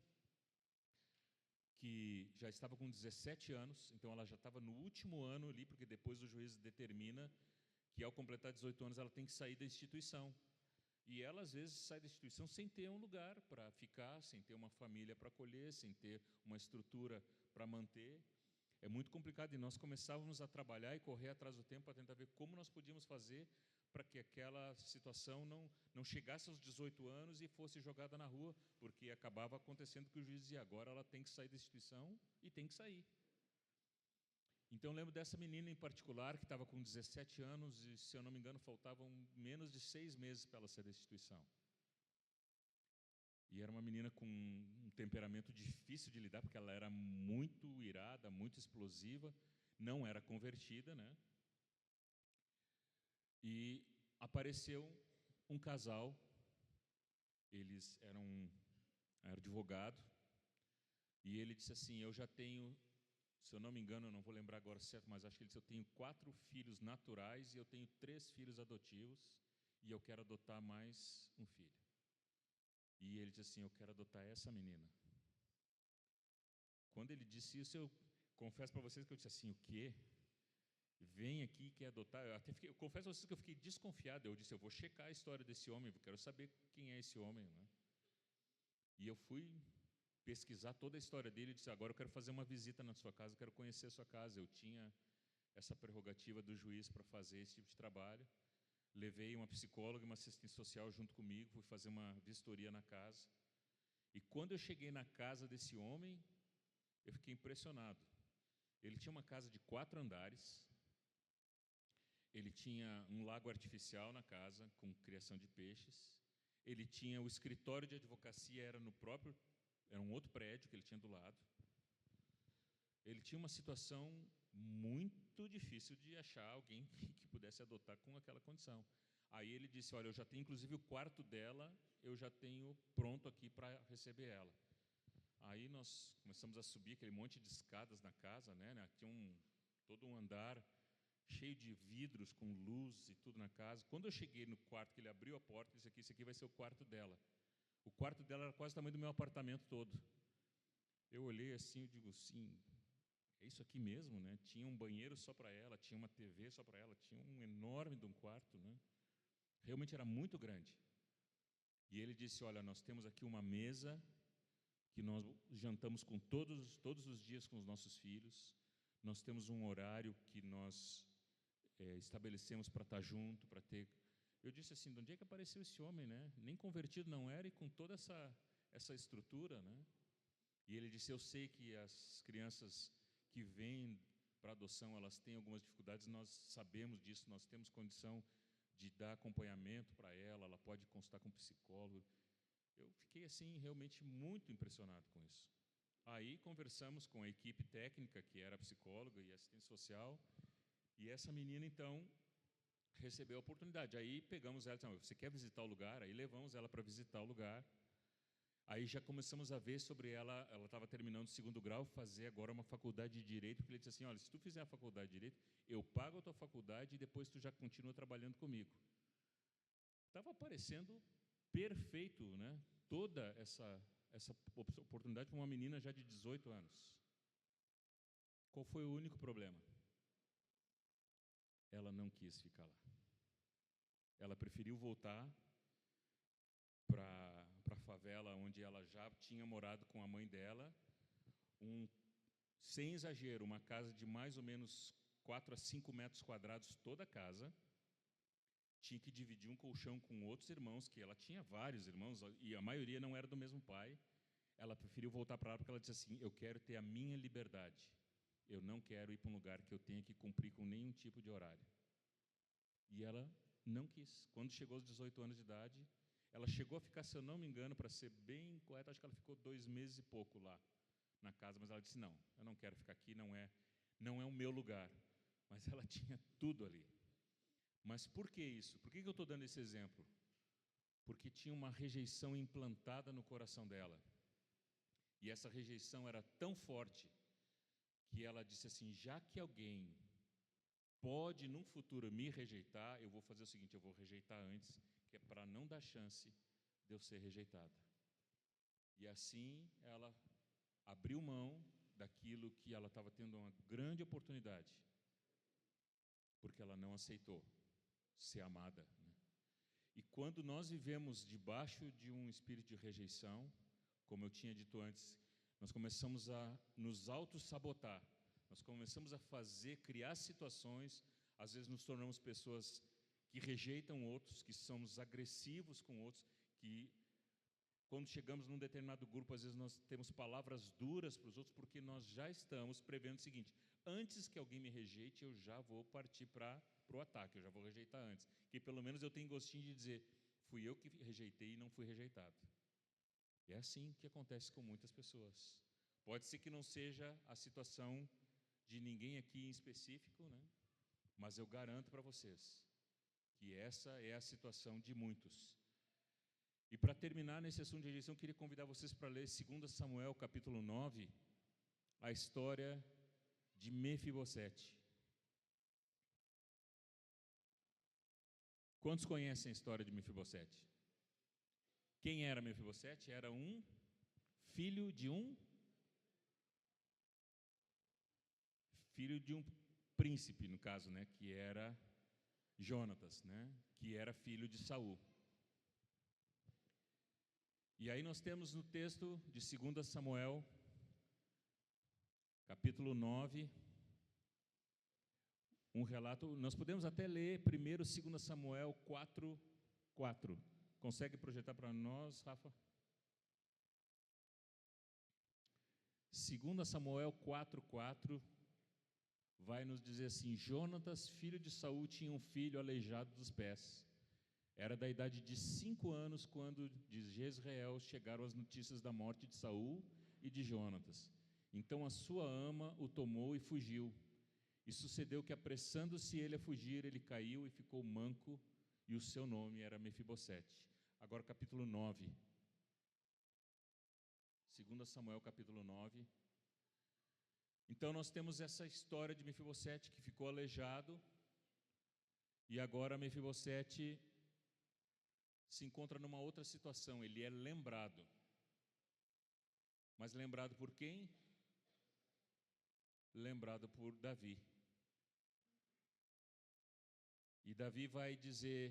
que já estava com 17 anos, então ela já estava no último ano ali, porque depois o juiz determina que ao completar 18 anos ela tem que sair da instituição. E ela às vezes sai da instituição sem ter um lugar para ficar, sem ter uma família para acolher, sem ter uma estrutura para manter. É muito complicado, e nós começávamos a trabalhar e correr atrás do tempo para tentar ver como nós podíamos fazer para que aquela situação não chegasse aos 18 anos e fosse jogada na rua, porque acabava acontecendo que o juiz dizia, agora ela tem que sair da instituição e tem que sair. Então eu lembro dessa menina em particular, que estava com 17 anos e, se eu não me engano, faltavam menos de 6 meses para ela sair da instituição. E era uma menina com um temperamento difícil de lidar, porque ela era muito irada, muito explosiva, não era convertida, né? E apareceu um casal, eles eram advogado, e ele disse assim, eu já tenho, se eu não me engano, eu não vou lembrar agora certo, mas acho que ele disse, eu tenho 4 filhos naturais e eu tenho 3 filhos adotivos, e eu quero adotar mais um filho. E ele disse assim, eu quero adotar essa menina. Quando ele disse isso, eu confesso para vocês que eu disse assim, o quê? Vem aqui e quer adotar? Eu confesso a vocês que eu fiquei desconfiado. Eu disse, eu vou checar a história desse homem, eu quero saber quem é esse homem, né? E eu fui pesquisar toda a história dele e disse, agora eu quero fazer uma visita na sua casa, eu quero conhecer a sua casa. Eu tinha essa prerrogativa do juiz para fazer esse tipo de trabalho. Levei uma psicóloga e uma assistente social junto comigo, fui fazer uma vistoria na casa. E quando eu cheguei na casa desse homem, eu fiquei impressionado. Ele tinha uma casa de 4 andares, ele tinha um lago artificial na casa, com criação de peixes, ele tinha o escritório de advocacia, era um outro prédio que ele tinha do lado. Ele tinha uma situação muito difícil de achar alguém que pudesse adotar com aquela condição. Aí ele disse, olha, eu já tenho inclusive o quarto dela, eu já tenho pronto aqui para receber ela. Aí nós começamos a subir aquele monte de escadas na casa, né? Tinha todo um andar cheio de vidros, com luz e tudo na casa. Quando eu cheguei no quarto, que ele abriu a porta, disse aqui, esse aqui vai ser o quarto dela. O quarto dela era quase o tamanho do meu apartamento todo. Eu olhei assim e digo, sim, é isso aqui mesmo, né? Tinha um banheiro só para ela, tinha uma TV só para ela, tinha um enorme de um quarto, né? Realmente era muito grande. E ele disse, olha, nós temos aqui uma mesa que nós jantamos com todos os dias com os nossos filhos, nós temos um horário que nós estabelecemos para estar junto, para ter... Eu disse assim, de onde é que apareceu esse homem, né? Nem convertido não era, e com toda essa estrutura, né? E ele disse, eu sei que as crianças que vêm para adoção, elas têm algumas dificuldades, nós sabemos disso, nós temos condição de dar acompanhamento para ela, ela pode consultar com um psicólogo. Eu fiquei assim realmente muito impressionado com isso. Aí conversamos com a equipe técnica, que era psicóloga e assistente social, e essa menina então recebeu a oportunidade. Aí pegamos ela e disse, você quer visitar o lugar? Aí levamos ela para visitar o lugar. Aí já começamos a ver sobre ela estava terminando o 2º grau, fazer agora uma faculdade de Direito, porque ele disse assim, olha, se tu fizer a faculdade de Direito, eu pago a tua faculdade e depois tu já continua trabalhando comigo. Estava parecendo perfeito, né? Toda essa oportunidade para uma menina já de 18 anos. Qual foi o único problema? Ela não quis ficar lá. Ela preferiu voltar para a favela onde ela já tinha morado com a mãe dela, sem exagero, uma casa de mais ou menos 4 a 5 metros quadrados toda a casa, tinha que dividir um colchão com outros irmãos, que ela tinha vários irmãos, e a maioria não era do mesmo pai. Ela preferiu voltar para lá porque ela disse assim, eu quero ter a minha liberdade, eu não quero ir para um lugar que eu tenha que cumprir com nenhum tipo de horário. E ela não quis. Quando chegou aos 18 anos de idade, ela chegou a ficar, se eu não me engano, para ser bem correto, acho que ela ficou 2 meses e pouco lá na casa, mas ela disse, não, eu não quero ficar aqui, não é o meu lugar. Mas ela tinha tudo ali. Mas por que isso? Por que eu estou dando esse exemplo? Porque tinha uma rejeição implantada no coração dela. E essa rejeição era tão forte que ela disse assim, já que alguém pode, num futuro, me rejeitar, eu vou fazer o seguinte, eu vou rejeitar antes, que é para não dar chance de eu ser rejeitada. E assim, ela abriu mão daquilo que ela estava tendo uma grande oportunidade, porque ela não aceitou ser amada, né? E quando nós vivemos debaixo de um espírito de rejeição, como eu tinha dito antes, nós começamos a nos auto-sabotar, nós começamos a criar situações, às vezes nos tornamos pessoas que rejeitam outros, que somos agressivos com outros, que quando chegamos num determinado grupo, às vezes nós temos palavras duras para os outros, porque nós já estamos prevendo o seguinte, antes que alguém me rejeite, eu já vou partir para o ataque, eu já vou rejeitar antes, que pelo menos eu tenho gostinho de dizer, fui eu que rejeitei e não fui rejeitado. E é assim que acontece com muitas pessoas. Pode ser que não seja a situação de ninguém aqui em específico, né? Mas eu garanto para vocês que essa é a situação de muitos. E para terminar nesse assunto de rejeição, eu queria convidar vocês para ler 2 Samuel, capítulo 9, a história de Mefibosete. Quantos conhecem a história de Mefibosete? Quem era Mefibosete? Era um filho de um príncipe, no caso, né, que era Jonatas, né, que era filho de Saul. E aí nós temos no texto de 2 Samuel, capítulo 9, um relato, nós podemos até ler primeiro 2 Samuel 4:4. Consegue projetar para nós, Rafa? 2 Samuel 4:4 vai nos dizer assim, Jonatas, filho de Saul, tinha um filho aleijado dos pés. Era da idade de 5 anos quando de Jezreel chegaram as notícias da morte de Saul e de Jonatas. Então a sua ama o tomou e fugiu. E sucedeu que, apressando-se ele a fugir, ele caiu e ficou manco, e o seu nome era Mefibosete. Agora capítulo 9. 2 Samuel capítulo 9. Então nós temos essa história de Mefibosete que ficou aleijado, e agora Mefibosete se encontra numa outra situação, ele é lembrado. Mas lembrado por quem? Lembrado por Davi. E Davi vai dizer,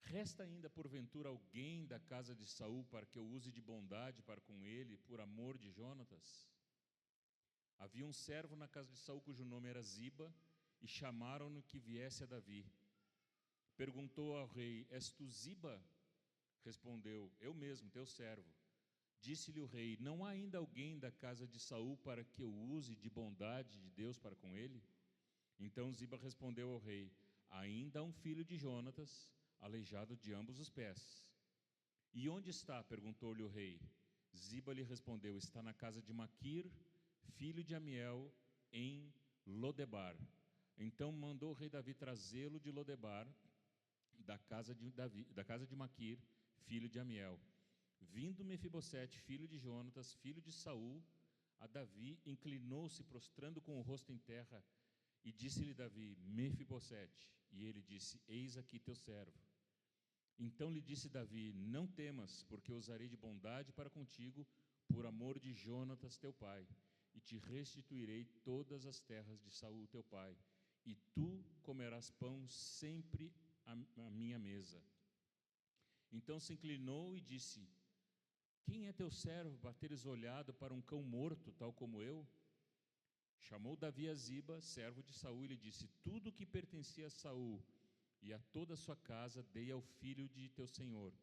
resta ainda porventura alguém da casa de Saul para que eu use de bondade para com ele, por amor de Jonatas? Havia um servo na casa de Saul cujo nome era Ziba, e chamaram-no que viesse a Davi. Perguntou ao rei, és tu Ziba? Respondeu, eu mesmo, teu servo. Disse-lhe o rei, não há ainda alguém da casa de Saul para que eu use de bondade de Deus para com ele? Então Ziba respondeu ao rei, ainda há um filho de Jonatas, aleijado de ambos os pés. E onde está? Perguntou-lhe o rei. Ziba lhe respondeu, está na casa de Maquir, filho de Amiel, em Lodebar. Então mandou o rei Davi trazê-lo de Lodebar, da casa de Maquir, filho de Amiel. Vindo Mefibosete, filho de Jonatas, filho de Saul, a Davi, inclinou-se, prostrando com o rosto em terra, e disse-lhe Davi: Mefibosete. E ele disse: Eis aqui teu servo. Então lhe disse Davi: Não temas, porque usarei de bondade para contigo, por amor de Jonatas teu pai, e te restituirei todas as terras de Saul teu pai, e tu comerás pão sempre à minha mesa. Então se inclinou e disse: Quem é teu servo para teres olhado para um cão morto, tal como eu? Chamou Davi a Ziba, servo de Saul, e lhe disse: Tudo o que pertencia a Saul e a toda a sua casa dei ao filho de teu senhor.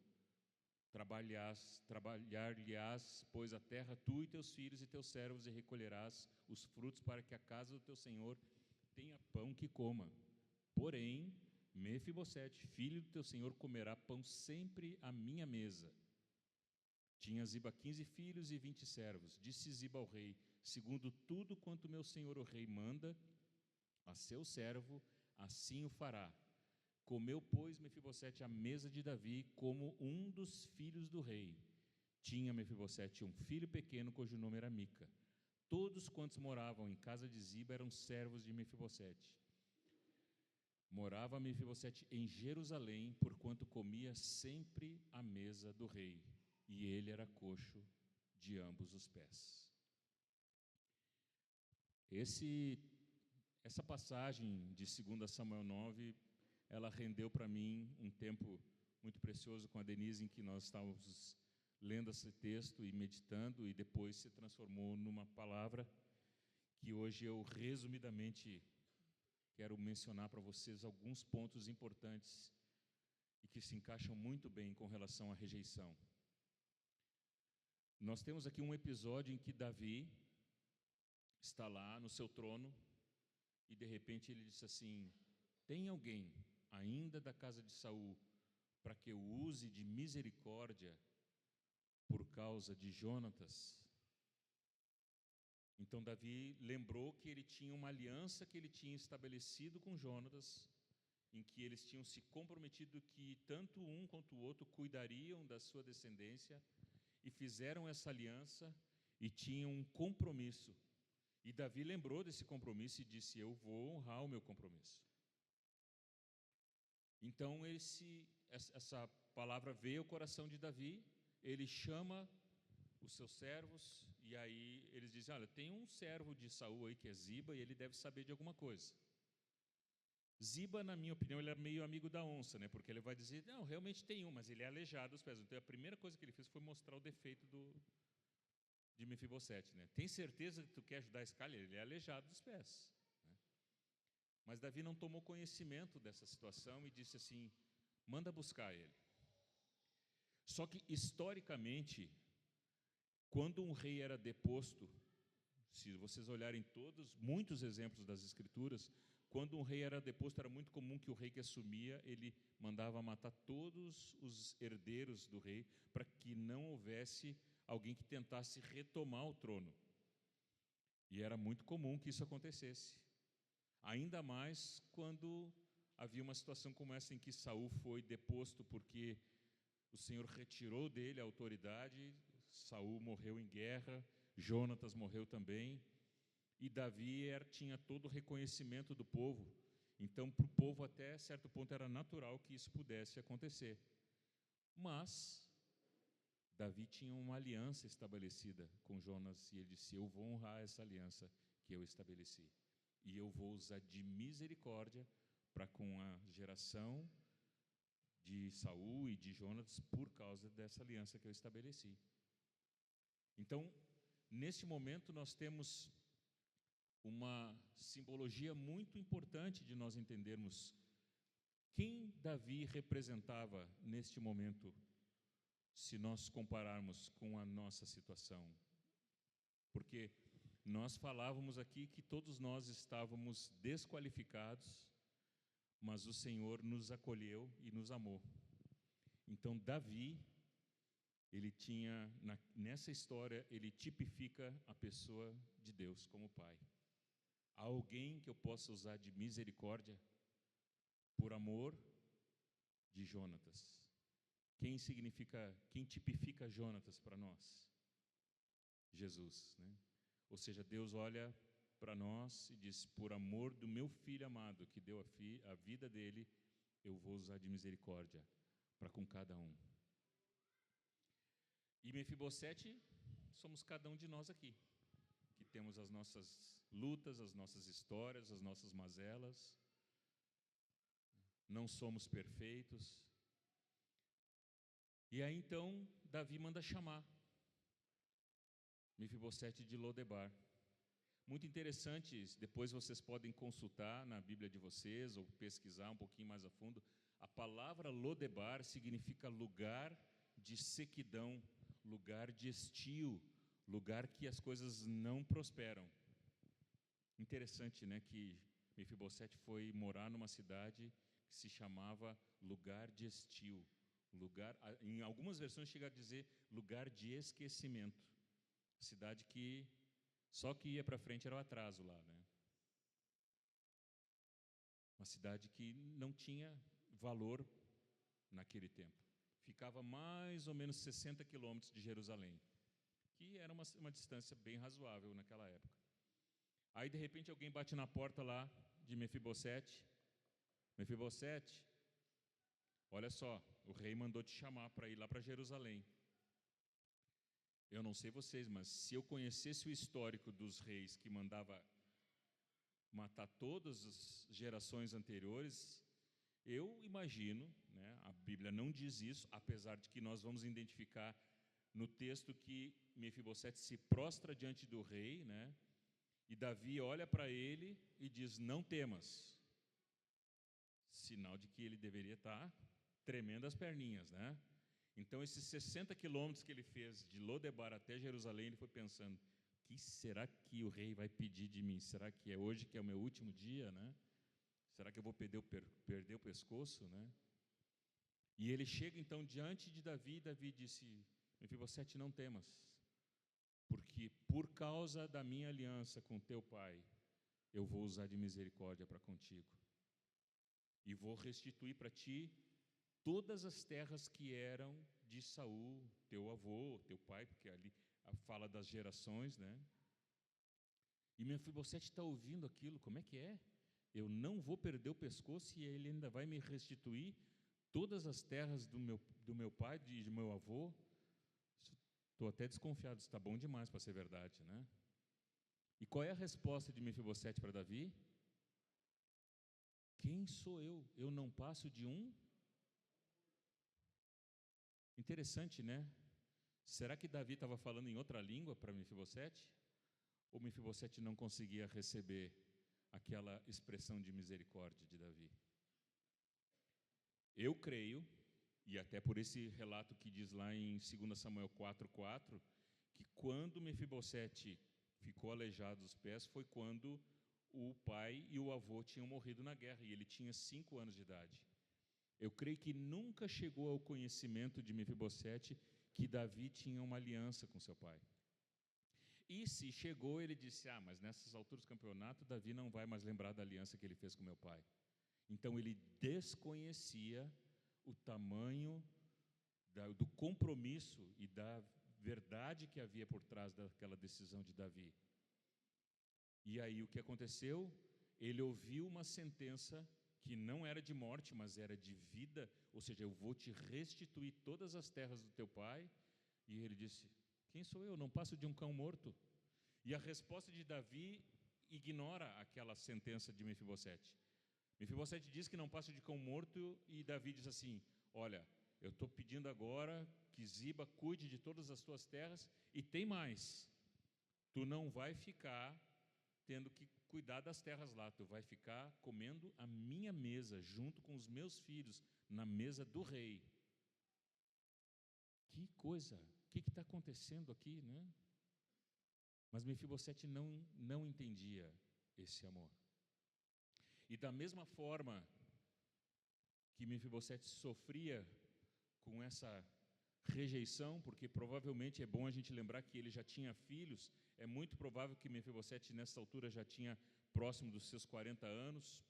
Trabalhar-lhe-ás, pois, a terra, tu e teus filhos e teus servos, e recolherás os frutos para que a casa do teu senhor tenha pão que coma. Porém, Mefibosete, filho do teu senhor, comerá pão sempre à minha mesa. Tinha Ziba 15 filhos e 20 servos. Disse Ziba ao rei: segundo tudo quanto meu senhor o rei manda a seu servo, assim o fará. Comeu, pois, Mefibosete à mesa de Davi como um dos filhos do rei. Tinha Mefibosete um filho pequeno, cujo nome era Mica. Todos quantos moravam em casa de Ziba eram servos de Mefibosete. Morava Mefibosete em Jerusalém, porquanto comia sempre à mesa do rei, e ele era coxo de ambos os pés. Essa passagem de 2 Samuel 9, ela rendeu para mim um tempo muito precioso com a Denise, em que nós estávamos lendo esse texto e meditando, e depois se transformou numa palavra que hoje eu resumidamente quero mencionar para vocês alguns pontos importantes e que se encaixam muito bem com relação à rejeição. Nós temos aqui um episódio em que Davi está lá no seu trono e de repente ele diz assim: tem alguém ainda da casa de Saul para que eu use de misericórdia por causa de Jonatas? Então Davi lembrou que ele tinha uma aliança que ele tinha estabelecido com Jonatas, em que eles tinham se comprometido que tanto um quanto o outro cuidariam da sua descendência, e fizeram essa aliança e tinham um compromisso. E Davi lembrou desse compromisso e disse: eu vou honrar o meu compromisso. Então essa palavra veio ao coração de Davi, ele chama os seus servos, e aí eles dizem: olha, tem um servo de Saul aí que é Ziba, e ele deve saber de alguma coisa. Ziba, na minha opinião, ele é meio amigo da onça, né? Porque ele vai dizer: não, realmente tem um, mas ele é aleijado dos pés. Então a primeira coisa que ele fez foi mostrar o defeito de Mefibosete, né? Tem certeza que tu quer ajudar esse cara? Ele é aleijado dos pés, né? Mas Davi não tomou conhecimento dessa situação e disse assim: manda buscar ele. Só que historicamente, quando um rei era deposto, se vocês olharem muitos exemplos das escrituras, quando um rei era deposto, era muito comum que o rei que assumia, ele mandava matar todos os herdeiros do rei, para que não houvesse alguém que tentasse retomar o trono. E era muito comum que isso acontecesse. Ainda mais quando havia uma situação como essa, em que Saul foi deposto porque o Senhor retirou dele a autoridade. Saul morreu em guerra, Jonatas morreu também, e Davi tinha todo o reconhecimento do povo. Então, para o povo, até certo ponto, era natural que isso pudesse acontecer. Mas Davi tinha uma aliança estabelecida com Jonas, e ele disse: eu vou honrar essa aliança que eu estabeleci, e eu vou usar de misericórdia para com a geração de Saul e de Jonas, por causa dessa aliança que eu estabeleci. Então, nesse momento, nós temos uma simbologia muito importante de nós entendermos quem Davi representava neste momento, se nós compararmos com a nossa situação. Porque nós falávamos aqui que todos nós estávamos desqualificados, mas o Senhor nos acolheu e nos amou. Então Davi, ele tinha, nessa história, ele tipifica a pessoa de Deus como Pai. Há alguém que eu possa usar de misericórdia por amor de Jonatas. quem tipifica Jonatas para nós? Jesus, né? Ou seja, Deus olha para nós e diz: por amor do meu filho amado, que deu a vida dele, eu vou usar de misericórdia para com cada um. E Mefibosete somos cada um de nós aqui, que temos as nossas lutas, as nossas histórias, as nossas mazelas. Não somos perfeitos. E aí então Davi manda chamar Mefibosete de Lodebar. Muito interessante, depois vocês podem consultar na Bíblia de vocês ou pesquisar um pouquinho mais a fundo. A palavra Lodebar significa lugar de sequidão, lugar de estio, lugar que as coisas não prosperam. Interessante, né, que Mefibosete foi morar numa cidade que se chamava lugar de estio, em algumas versões chega a dizer lugar de esquecimento. Cidade que só que ia para frente era o atraso lá, né? Uma cidade que não tinha valor naquele tempo. Ficava mais ou menos 60 quilômetros de Jerusalém, que era uma distância bem razoável naquela época. Aí, de repente, alguém bate na porta lá de Mefibosete. Mefibosete, olha só, o rei mandou te chamar para ir lá para Jerusalém. Eu não sei vocês, mas se eu conhecesse o histórico dos reis que mandava matar todas as gerações anteriores, eu imagino, né, a Bíblia não diz isso, apesar de que nós vamos identificar no texto que Mefibosete se prostra diante do rei, né, e Davi olha para ele e diz: não temas. Sinal de que ele deveria estar tremendo as perninhas, né? Então, esses 60 quilômetros que ele fez de Lodebar até Jerusalém, ele foi pensando: o que será que o rei vai pedir de mim? Será que é hoje que é o meu último dia, né? Será que eu vou perder o pescoço, né? E ele chega então diante de Davi, e Davi disse: Mefibosete, não temas, porque por causa da minha aliança com teu pai, eu vou usar de misericórdia para contigo, e vou restituir para ti todas as terras que eram de Saul, teu avô, teu pai, porque ali fala das gerações, né? E Mefibosete está ouvindo aquilo, como é que é? Eu não vou perder o pescoço e ele ainda vai me restituir todas as terras do meu pai, do meu avô? Estou até desconfiado, está bom demais para ser verdade, né? E qual é a resposta de Mefibosete para Davi? Quem sou eu? Eu não passo de um... Interessante, né? Será que Davi estava falando em outra língua para Mefibosete? Ou Mefibosete não conseguia receber aquela expressão de misericórdia de Davi? Eu creio, e até por esse relato que diz lá em 2 Samuel 4:4, que quando Mefibosete ficou aleijado dos pés foi quando o pai e o avô tinham morrido na guerra, e ele tinha 5 anos de idade. Eu creio que nunca chegou ao conhecimento de Mefibosete que Davi tinha uma aliança com seu pai. E se chegou, ele disse: mas nessas alturas do campeonato, Davi não vai mais lembrar da aliança que ele fez com meu pai. Então ele desconhecia o tamanho do compromisso e da verdade que havia por trás daquela decisão de Davi. E aí o que aconteceu? Ele ouviu uma sentença que não era de morte, mas era de vida, ou seja, eu vou te restituir todas as terras do teu pai. E ele disse: quem sou eu? Não passo de um cão morto. E a resposta de Davi ignora aquela sentença de Mefibosete. Mefibosete diz que não passa de cão morto, e Davi diz assim: olha, eu estou pedindo agora que Ziba cuide de todas as tuas terras, e tem mais, tu não vai ficar tendo que cuidar das terras lá, tu vai ficar comendo a minha mesa, junto com os meus filhos, na mesa do rei. Que coisa, o que está acontecendo aqui, né? Mas Mefibosete não entendia esse amor. E da mesma forma que Mefibosete sofria com essa rejeição, porque provavelmente é bom a gente lembrar que ele já tinha filhos, é muito provável que Mefibosete nessa altura já tinha próximo dos seus 40 anos,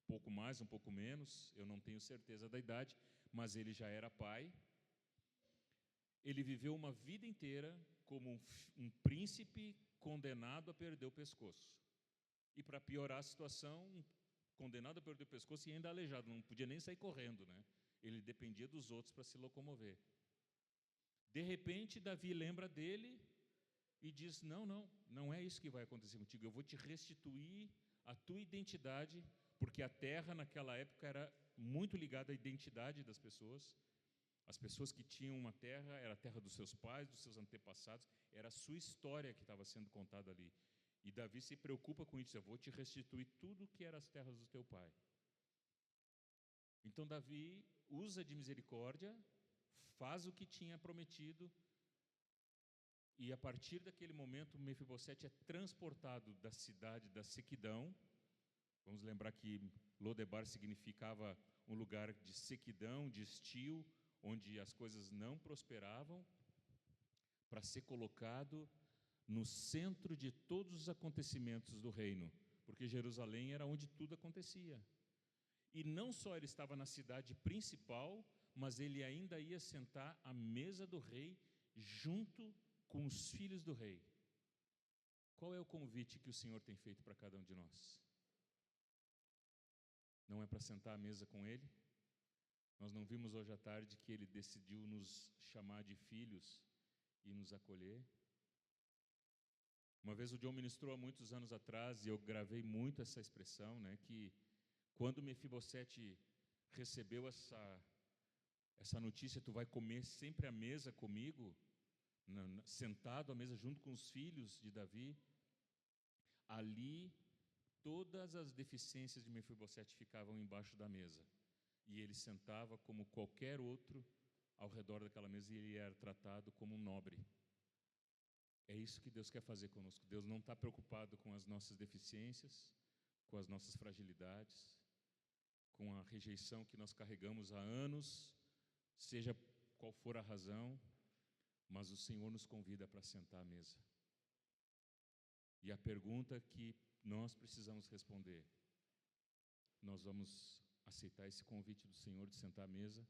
pouco mais, um pouco menos, eu não tenho certeza da idade, mas ele já era pai, ele viveu uma vida inteira como um príncipe condenado a perder o pescoço. E para piorar a situação, condenado a perder o pescoço e ainda aleijado, não podia nem sair correndo, né? Ele dependia dos outros para se locomover. De repente, Davi lembra dele e diz: não é isso que vai acontecer contigo. Eu vou te restituir a tua identidade, porque a terra naquela época era muito ligada à identidade das pessoas. As pessoas que tinham uma terra, era a terra dos seus pais, dos seus antepassados, era a sua história que estava sendo contada ali. E Davi se preocupa com isso: eu vou te restituir tudo que era as terras do teu pai. Então Davi usa de misericórdia, faz o que tinha prometido, e a partir daquele momento Mefibosete é transportado da cidade da sequidão. Vamos lembrar que Lodebar significava um lugar de sequidão, de estio, onde as coisas não prosperavam, para ser colocado no centro de todos os acontecimentos do reino, porque Jerusalém era onde tudo acontecia. E não só ele estava na cidade principal, mas ele ainda ia sentar à mesa do rei, junto com os filhos do rei. Qual é o convite que o Senhor tem feito para cada um de nós? Não é para sentar à mesa com ele? Nós não vimos hoje à tarde que ele decidiu nos chamar de filhos e nos acolher? Uma vez o John ministrou há muitos anos atrás, e eu gravei muito essa expressão, né, que quando Mefibosete recebeu essa notícia: tu vai comer sempre à mesa comigo, sentado à mesa junto com os filhos de Davi, ali todas as deficiências de Mefibosete ficavam embaixo da mesa, e ele sentava como qualquer outro ao redor daquela mesa, e ele era tratado como um nobre. É isso que Deus quer fazer conosco. Deus não está preocupado com as nossas deficiências, com as nossas fragilidades, com a rejeição que nós carregamos há anos, seja qual for a razão, mas o Senhor nos convida para sentar à mesa. E a pergunta que nós precisamos responder: nós vamos aceitar esse convite do Senhor de sentar à mesa,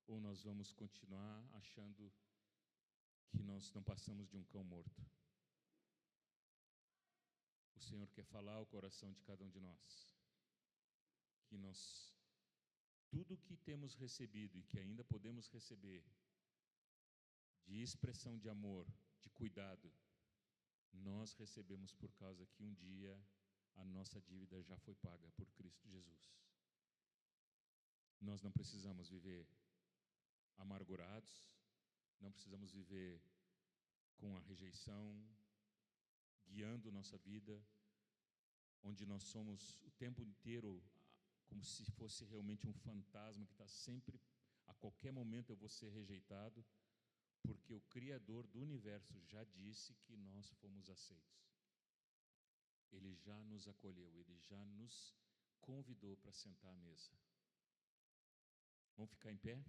ou nós vamos continuar achando que nós não passamos de um cão morto? O Senhor quer falar ao coração de cada um de nós, que nós, tudo que temos recebido e que ainda podemos receber, de expressão de amor, de cuidado, nós recebemos por causa que um dia a nossa dívida já foi paga por Cristo Jesus. Nós não precisamos viver amargurados, não precisamos viver com a rejeição guiando nossa vida, onde nós somos o tempo inteiro como se fosse realmente um fantasma que está sempre, a qualquer momento eu vou ser rejeitado, porque o Criador do universo já disse que nós fomos aceitos. Ele já nos acolheu, Ele já nos convidou para sentar à mesa. Vamos ficar em pé?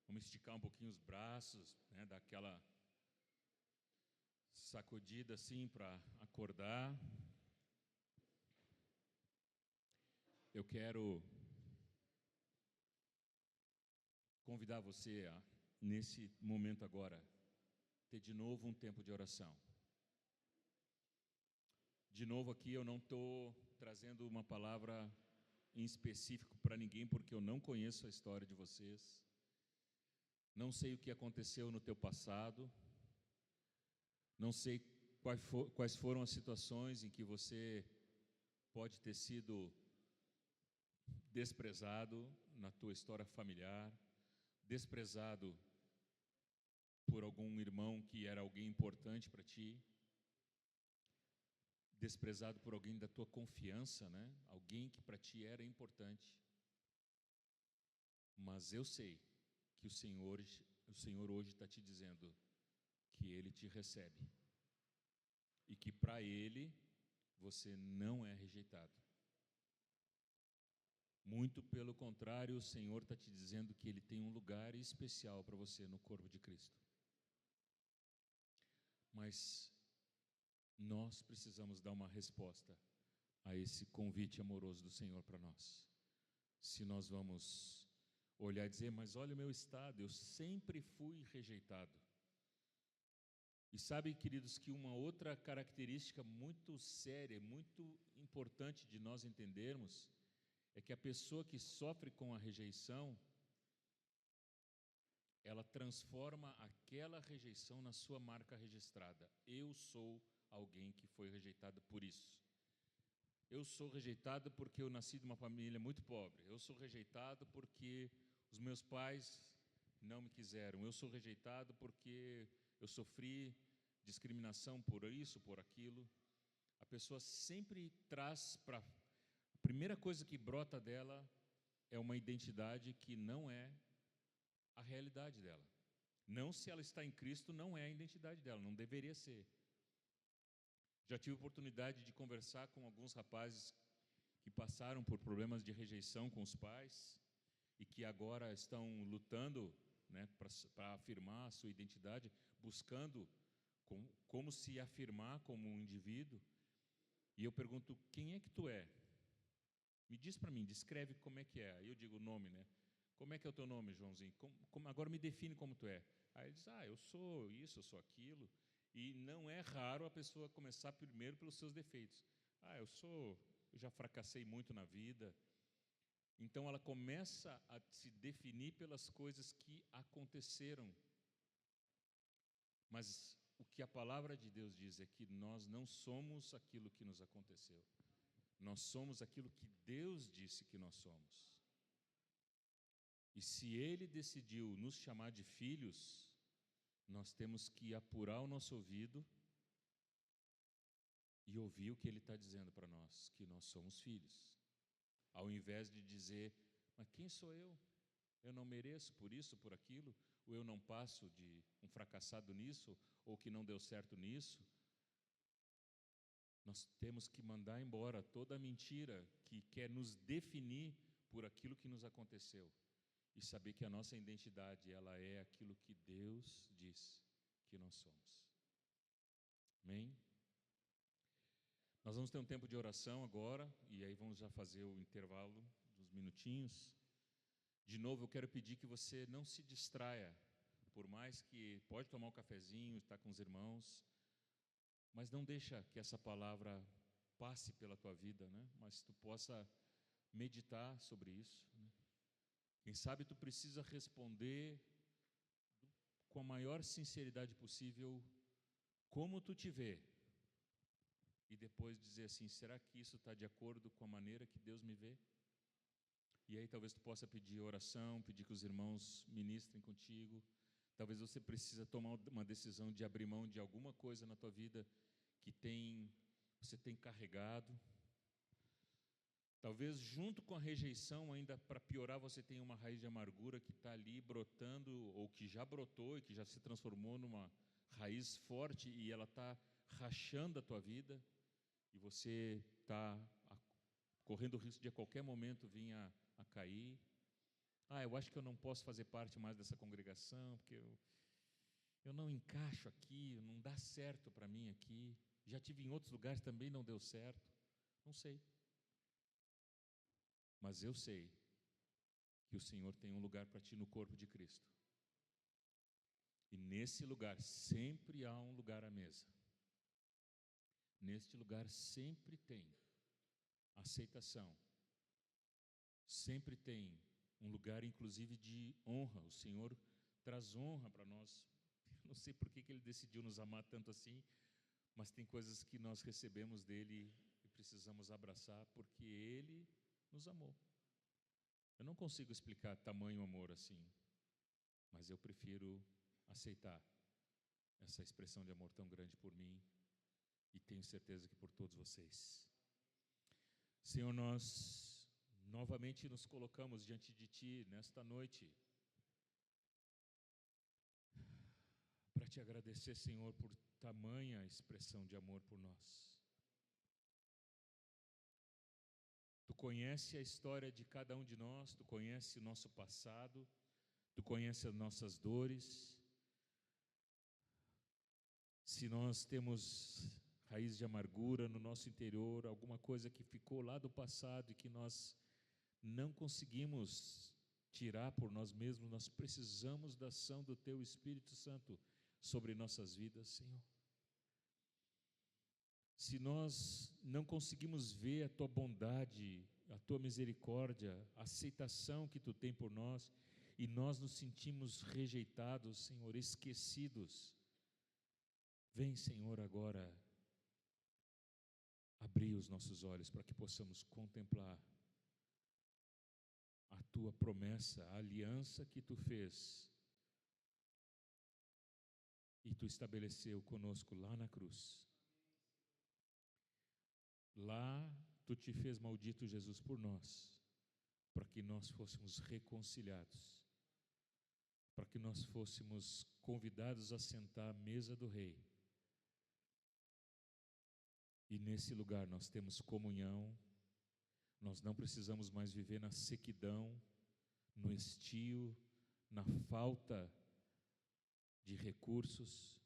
Vamos esticar um pouquinho os braços, né, dar aquela sacudida assim para acordar. Eu quero convidar você a, nesse momento agora, ter de novo um tempo de oração. De novo aqui eu não estou trazendo uma palavra em específico para ninguém, porque eu não conheço a história de vocês. Não sei o que aconteceu no teu passado. Não sei quais foram as situações em que você pode ter sido desprezado na tua história familiar, desprezado por algum irmão que era alguém importante para ti, desprezado por alguém da tua confiança, né? Alguém que para ti era importante. Mas eu sei que o Senhor hoje está te dizendo que Ele te recebe e que para Ele você não é rejeitado. Muito pelo contrário, o Senhor está te dizendo que Ele tem um lugar especial para você no corpo de Cristo. Mas nós precisamos dar uma resposta a esse convite amoroso do Senhor para nós. se nós vamos olhar e dizer, mas olha o meu estado, eu sempre fui rejeitado. E sabe, queridos, que uma outra característica muito séria, muito importante de nós entendermos, é que a pessoa que sofre com a rejeição, ela transforma aquela rejeição na sua marca registrada. Eu sou alguém que foi rejeitado por isso. Eu sou rejeitado porque eu nasci de uma família muito pobre. Eu sou rejeitado porque os meus pais não me quiseram. Eu sou rejeitado porque eu sofri discriminação por isso, por aquilo. A pessoa sempre traz para... A primeira coisa que brota dela é uma identidade que não é a realidade dela. Não, se ela está em Cristo, não é a identidade dela, não deveria ser. Já tive oportunidade de conversar com alguns rapazes que passaram por problemas de rejeição com os pais e que agora estão lutando, né, para afirmar a sua identidade, buscando como se afirmar como um indivíduo. E eu pergunto, quem é que tu é? Me diz para mim, descreve como é que é. Aí eu digo o nome, né? Como é que é o teu nome, Joãozinho? Agora me define como tu é. Aí ele diz, eu sou isso, eu sou aquilo. E não é raro a pessoa começar primeiro pelos seus defeitos. Eu já fracassei muito na vida. Então ela começa a se definir pelas coisas que aconteceram. Mas o que a palavra de Deus diz é que nós não somos aquilo que nos aconteceu. Nós somos aquilo que Deus disse que nós somos. E se Ele decidiu nos chamar de filhos, nós temos que apurar o nosso ouvido e ouvir o que Ele está dizendo para nós, que nós somos filhos. Ao invés de dizer, mas quem sou eu? Eu não mereço por isso, por aquilo, ou eu não passo de um fracassado nisso, ou que não deu certo nisso. Nós temos que mandar embora toda a mentira que quer nos definir por aquilo que nos aconteceu e saber que a nossa identidade, ela é aquilo que Deus diz que nós somos. Amém? Nós vamos ter um tempo de oração agora, e aí vamos já fazer o intervalo dos minutinhos. De novo, eu quero pedir que você não se distraia, por mais que pode tomar um cafezinho, estar com os irmãos, mas não deixa que essa palavra passe pela tua vida, né? Mas tu possa meditar sobre isso, né? Quem sabe tu precisa responder com a maior sinceridade possível como tu te vê, e depois dizer assim, será que isso está de acordo com a maneira que Deus me vê? E aí talvez tu possa pedir oração, pedir que os irmãos ministrem contigo. Talvez você precisa tomar uma decisão de abrir mão de alguma coisa na tua vida que você tem carregado. Talvez junto com a rejeição, ainda para piorar, você tem uma raiz de amargura que está ali brotando, ou que já brotou e que já se transformou numa raiz forte e ela está rachando a tua vida, e você está correndo o risco de a qualquer momento vir a cair. Eu acho que eu não posso fazer parte mais dessa congregação, porque eu não encaixo aqui, não dá certo para mim aqui. Já tive em outros lugares, também não deu certo. Não sei. Mas eu sei que o Senhor tem um lugar para ti no corpo de Cristo. E nesse lugar sempre há um lugar à mesa. Neste lugar sempre tem aceitação. Sempre tem um lugar, inclusive, de honra. O Senhor traz honra para nós. Não sei por que Ele decidiu nos amar tanto assim, mas tem coisas que nós recebemos dEle e precisamos abraçar, porque Ele nos amou. Eu não consigo explicar tamanho amor assim, mas eu prefiro aceitar essa expressão de amor tão grande por mim, e tenho certeza que por todos vocês. Senhor, nós novamente nos colocamos diante de Ti nesta noite, para Te agradecer, Senhor, por tamanha expressão de amor por nós. Tu conhece a história de cada um de nós, Tu conhece o nosso passado, Tu conhece as nossas dores. Se nós temos raiz de amargura no nosso interior, alguma coisa que ficou lá do passado e que nós não conseguimos tirar por nós mesmos, nós precisamos da ação do Teu Espírito Santo sobre nossas vidas, Senhor. Se nós não conseguimos ver a Tua bondade, a Tua misericórdia, a aceitação que Tu tem por nós, e nós nos sentimos rejeitados, Senhor, esquecidos, vem, Senhor, agora abrir os nossos olhos para que possamos contemplar a Tua promessa, a aliança que Tu fez e Tu estabeleceu conosco lá na cruz. Lá Tu te fez maldito, Jesus, por nós, para que nós fôssemos reconciliados, para que nós fôssemos convidados a sentar à mesa do Rei. E nesse lugar nós temos comunhão, nós não precisamos mais viver na sequidão, no estio, na falta de recursos,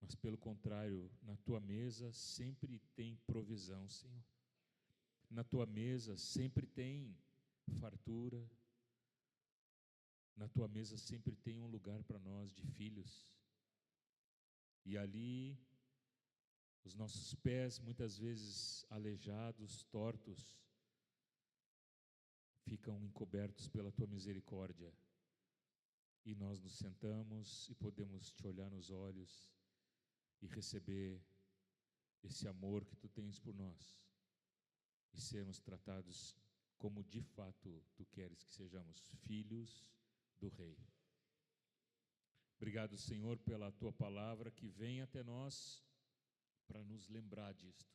mas pelo contrário, na Tua mesa sempre tem provisão, Senhor. Na Tua mesa sempre tem fartura, na Tua mesa sempre tem um lugar para nós de filhos, e ali os nossos pés, muitas vezes aleijados, tortos, ficam encobertos pela Tua misericórdia, e nós nos sentamos e podemos Te olhar nos olhos e receber esse amor que Tu tens por nós, e sermos tratados como de fato Tu queres que sejamos, filhos do Rei. Obrigado, Senhor, pela Tua palavra que vem até nós para nos lembrar disto.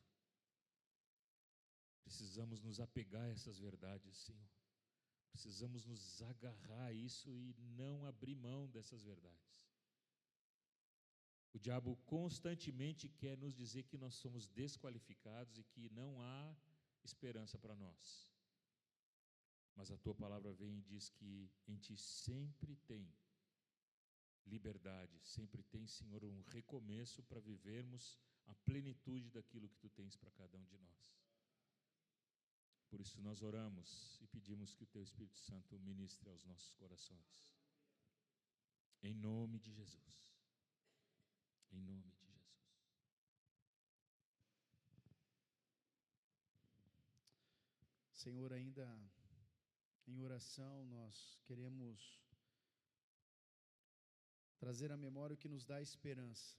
Precisamos nos apegar a essas verdades, Senhor. Precisamos nos agarrar a isso e não abrir mão dessas verdades. O diabo constantemente quer nos dizer que nós somos desqualificados e que não há esperança para nós. Mas a Tua palavra vem e diz que em Ti sempre tem liberdade, sempre tem, Senhor, um recomeço para vivermos a plenitude daquilo que Tu tens para cada um de nós. Por isso nós oramos e pedimos que o Teu Espírito Santo ministre aos nossos corações. Em nome de Jesus. Em nome de Jesus.
Senhor, ainda em oração, nós queremos trazer à memória o que nos dá esperança.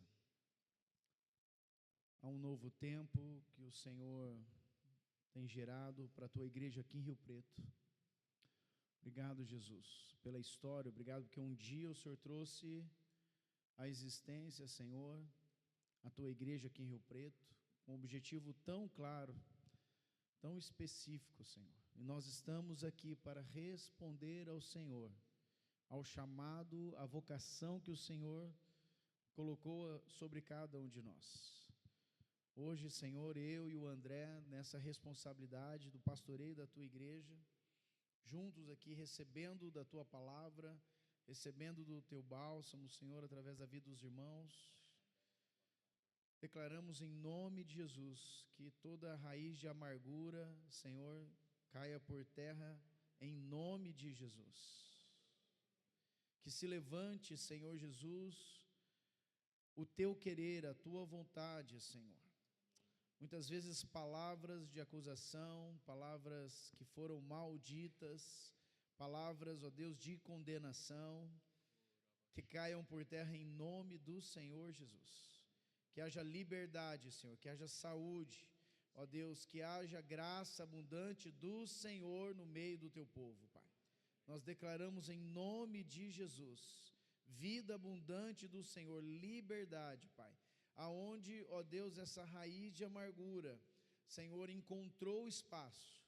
Há um novo tempo que o Senhor tem gerado para a Tua igreja aqui em Rio Preto. Obrigado, Jesus, pela história. Obrigado porque um dia o Senhor trouxe à existência, Senhor, a Tua igreja aqui em Rio Preto, com um objetivo tão claro, tão específico, Senhor. E nós estamos aqui para responder ao Senhor, ao chamado, à vocação que o Senhor colocou sobre cada um de nós. Hoje, Senhor, eu e o André, nessa responsabilidade do pastoreio da Tua igreja, juntos aqui recebendo da Tua palavra, recebendo do Teu bálsamo, Senhor, através da vida dos irmãos, declaramos em nome de Jesus que toda raiz de amargura, Senhor, caia por terra em nome de Jesus. Que se levante, Senhor Jesus, o Teu querer, a Tua vontade, Senhor. Muitas vezes palavras de acusação, palavras que foram malditas, palavras, ó Deus, de condenação, que caiam por terra em nome do Senhor Jesus. Que haja liberdade, Senhor, que haja saúde, ó Deus, que haja graça abundante do Senhor no meio do Teu povo, Pai. Nós declaramos em nome de Jesus, vida abundante do Senhor, liberdade, Pai. Aonde, ó Deus, essa raiz de amargura, Senhor, encontrou espaço,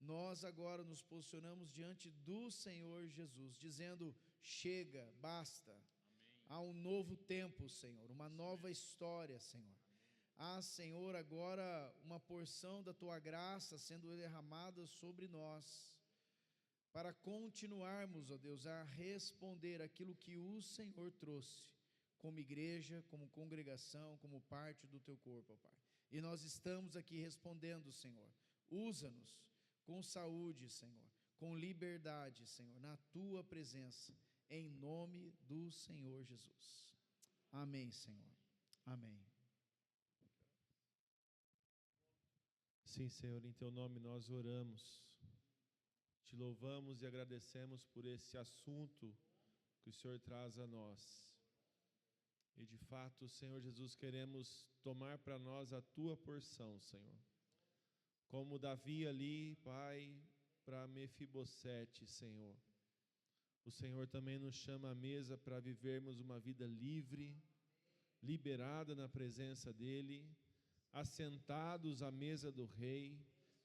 nós agora nos posicionamos diante do Senhor Jesus, dizendo: chega, basta. Amém. Há um novo tempo, Senhor, uma nova história, Senhor. Há, Senhor, agora uma porção da Tua graça sendo derramada sobre nós, para continuarmos, ó Deus, a responder aquilo que o Senhor trouxe, como igreja, como congregação, como parte do Teu corpo, ó Pai. E nós estamos aqui respondendo, Senhor. Usa-nos com saúde, Senhor, com liberdade, Senhor, na tua presença, em nome do Senhor Jesus. Amém, Senhor. Amém.
Sim, Senhor, em Teu nome nós oramos, Te louvamos e agradecemos por esse assunto que o Senhor traz a nós. E de fato, Senhor Jesus, queremos tomar para nós a Tua porção, Senhor. Como Davi ali, Pai, para Mefibosete, Senhor. O Senhor também nos chama à mesa para vivermos uma vida livre, liberada na presença dEle, assentados à mesa do Rei,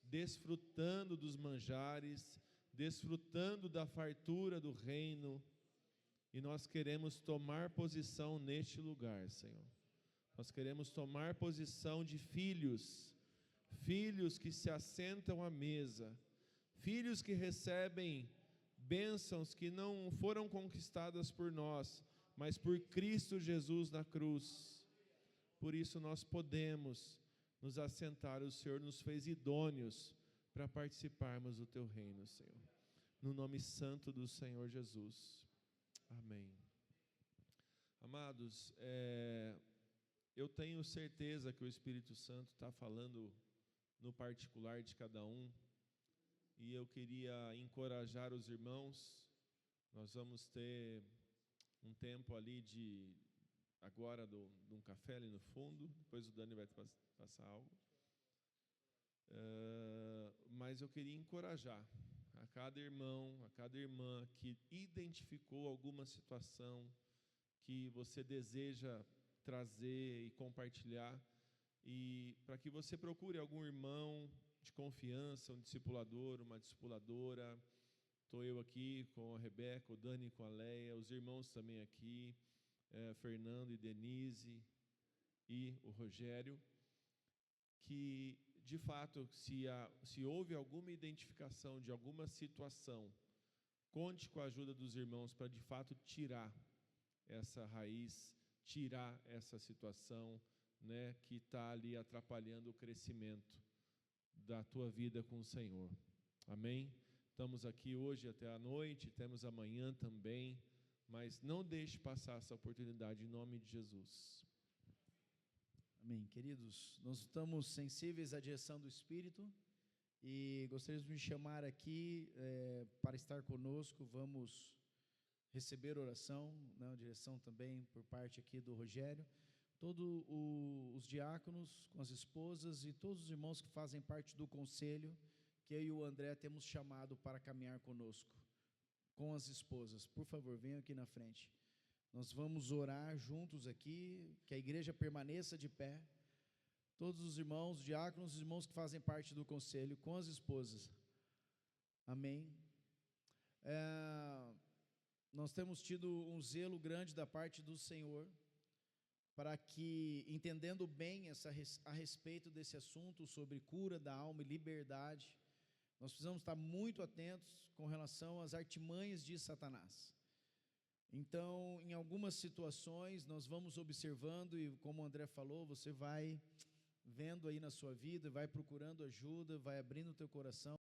desfrutando dos manjares, desfrutando da fartura do reino, e nós queremos tomar posição neste lugar, Senhor. Nós queremos tomar posição de filhos que se assentam à mesa, filhos que recebem bênçãos que não foram conquistadas por nós, mas por Cristo Jesus na cruz. Por isso nós podemos nos assentar, o Senhor nos fez idôneos para participarmos do Teu reino, Senhor. No nome santo do Senhor Jesus. Amém. Amados, eu tenho certeza que o Espírito Santo está falando no particular de cada um, e eu queria encorajar os irmãos. Nós vamos ter um tempo ali agora de um café ali no fundo, depois o Dani vai passar algo. Mas eu queria encorajar a cada irmão, a cada irmã que identificou alguma situação que você deseja trazer e compartilhar, e para que você procure algum irmão de confiança, um discipulador, uma discipuladora. Estou eu aqui com a Rebeca, o Dani com a Leia, os irmãos também aqui, Fernando e Denise e o Rogério, que de fato, se houve alguma identificação de alguma situação, conte com a ajuda dos irmãos para de fato tirar essa raiz, tirar essa situação, né, que está ali atrapalhando o crescimento da tua vida com o Senhor. Amém? Estamos aqui hoje até a noite, temos amanhã também, mas não deixe passar essa oportunidade em nome de Jesus.
Amém, queridos. Nós estamos sensíveis à direção do Espírito e gostaríamos de chamar aqui para estar conosco. Vamos receber oração, né, a direção também por parte aqui do Rogério. Todos os diáconos com as esposas e todos os irmãos que fazem parte do conselho, que eu e o André temos chamado para caminhar conosco, com as esposas. Por favor, venham aqui na frente. Nós vamos orar juntos aqui, que a igreja permaneça de pé. Todos os irmãos, diáconos, os irmãos que fazem parte do conselho, com as esposas. Amém. Nós temos tido um zelo grande da parte do Senhor, para que, entendendo bem a respeito desse assunto, sobre cura da alma e liberdade, nós precisamos estar muito atentos com relação às artimanhas de Satanás. Então, em algumas situações, nós vamos observando, e como o André falou, você vai vendo aí na sua vida, vai procurando ajuda, vai abrindo o teu coração.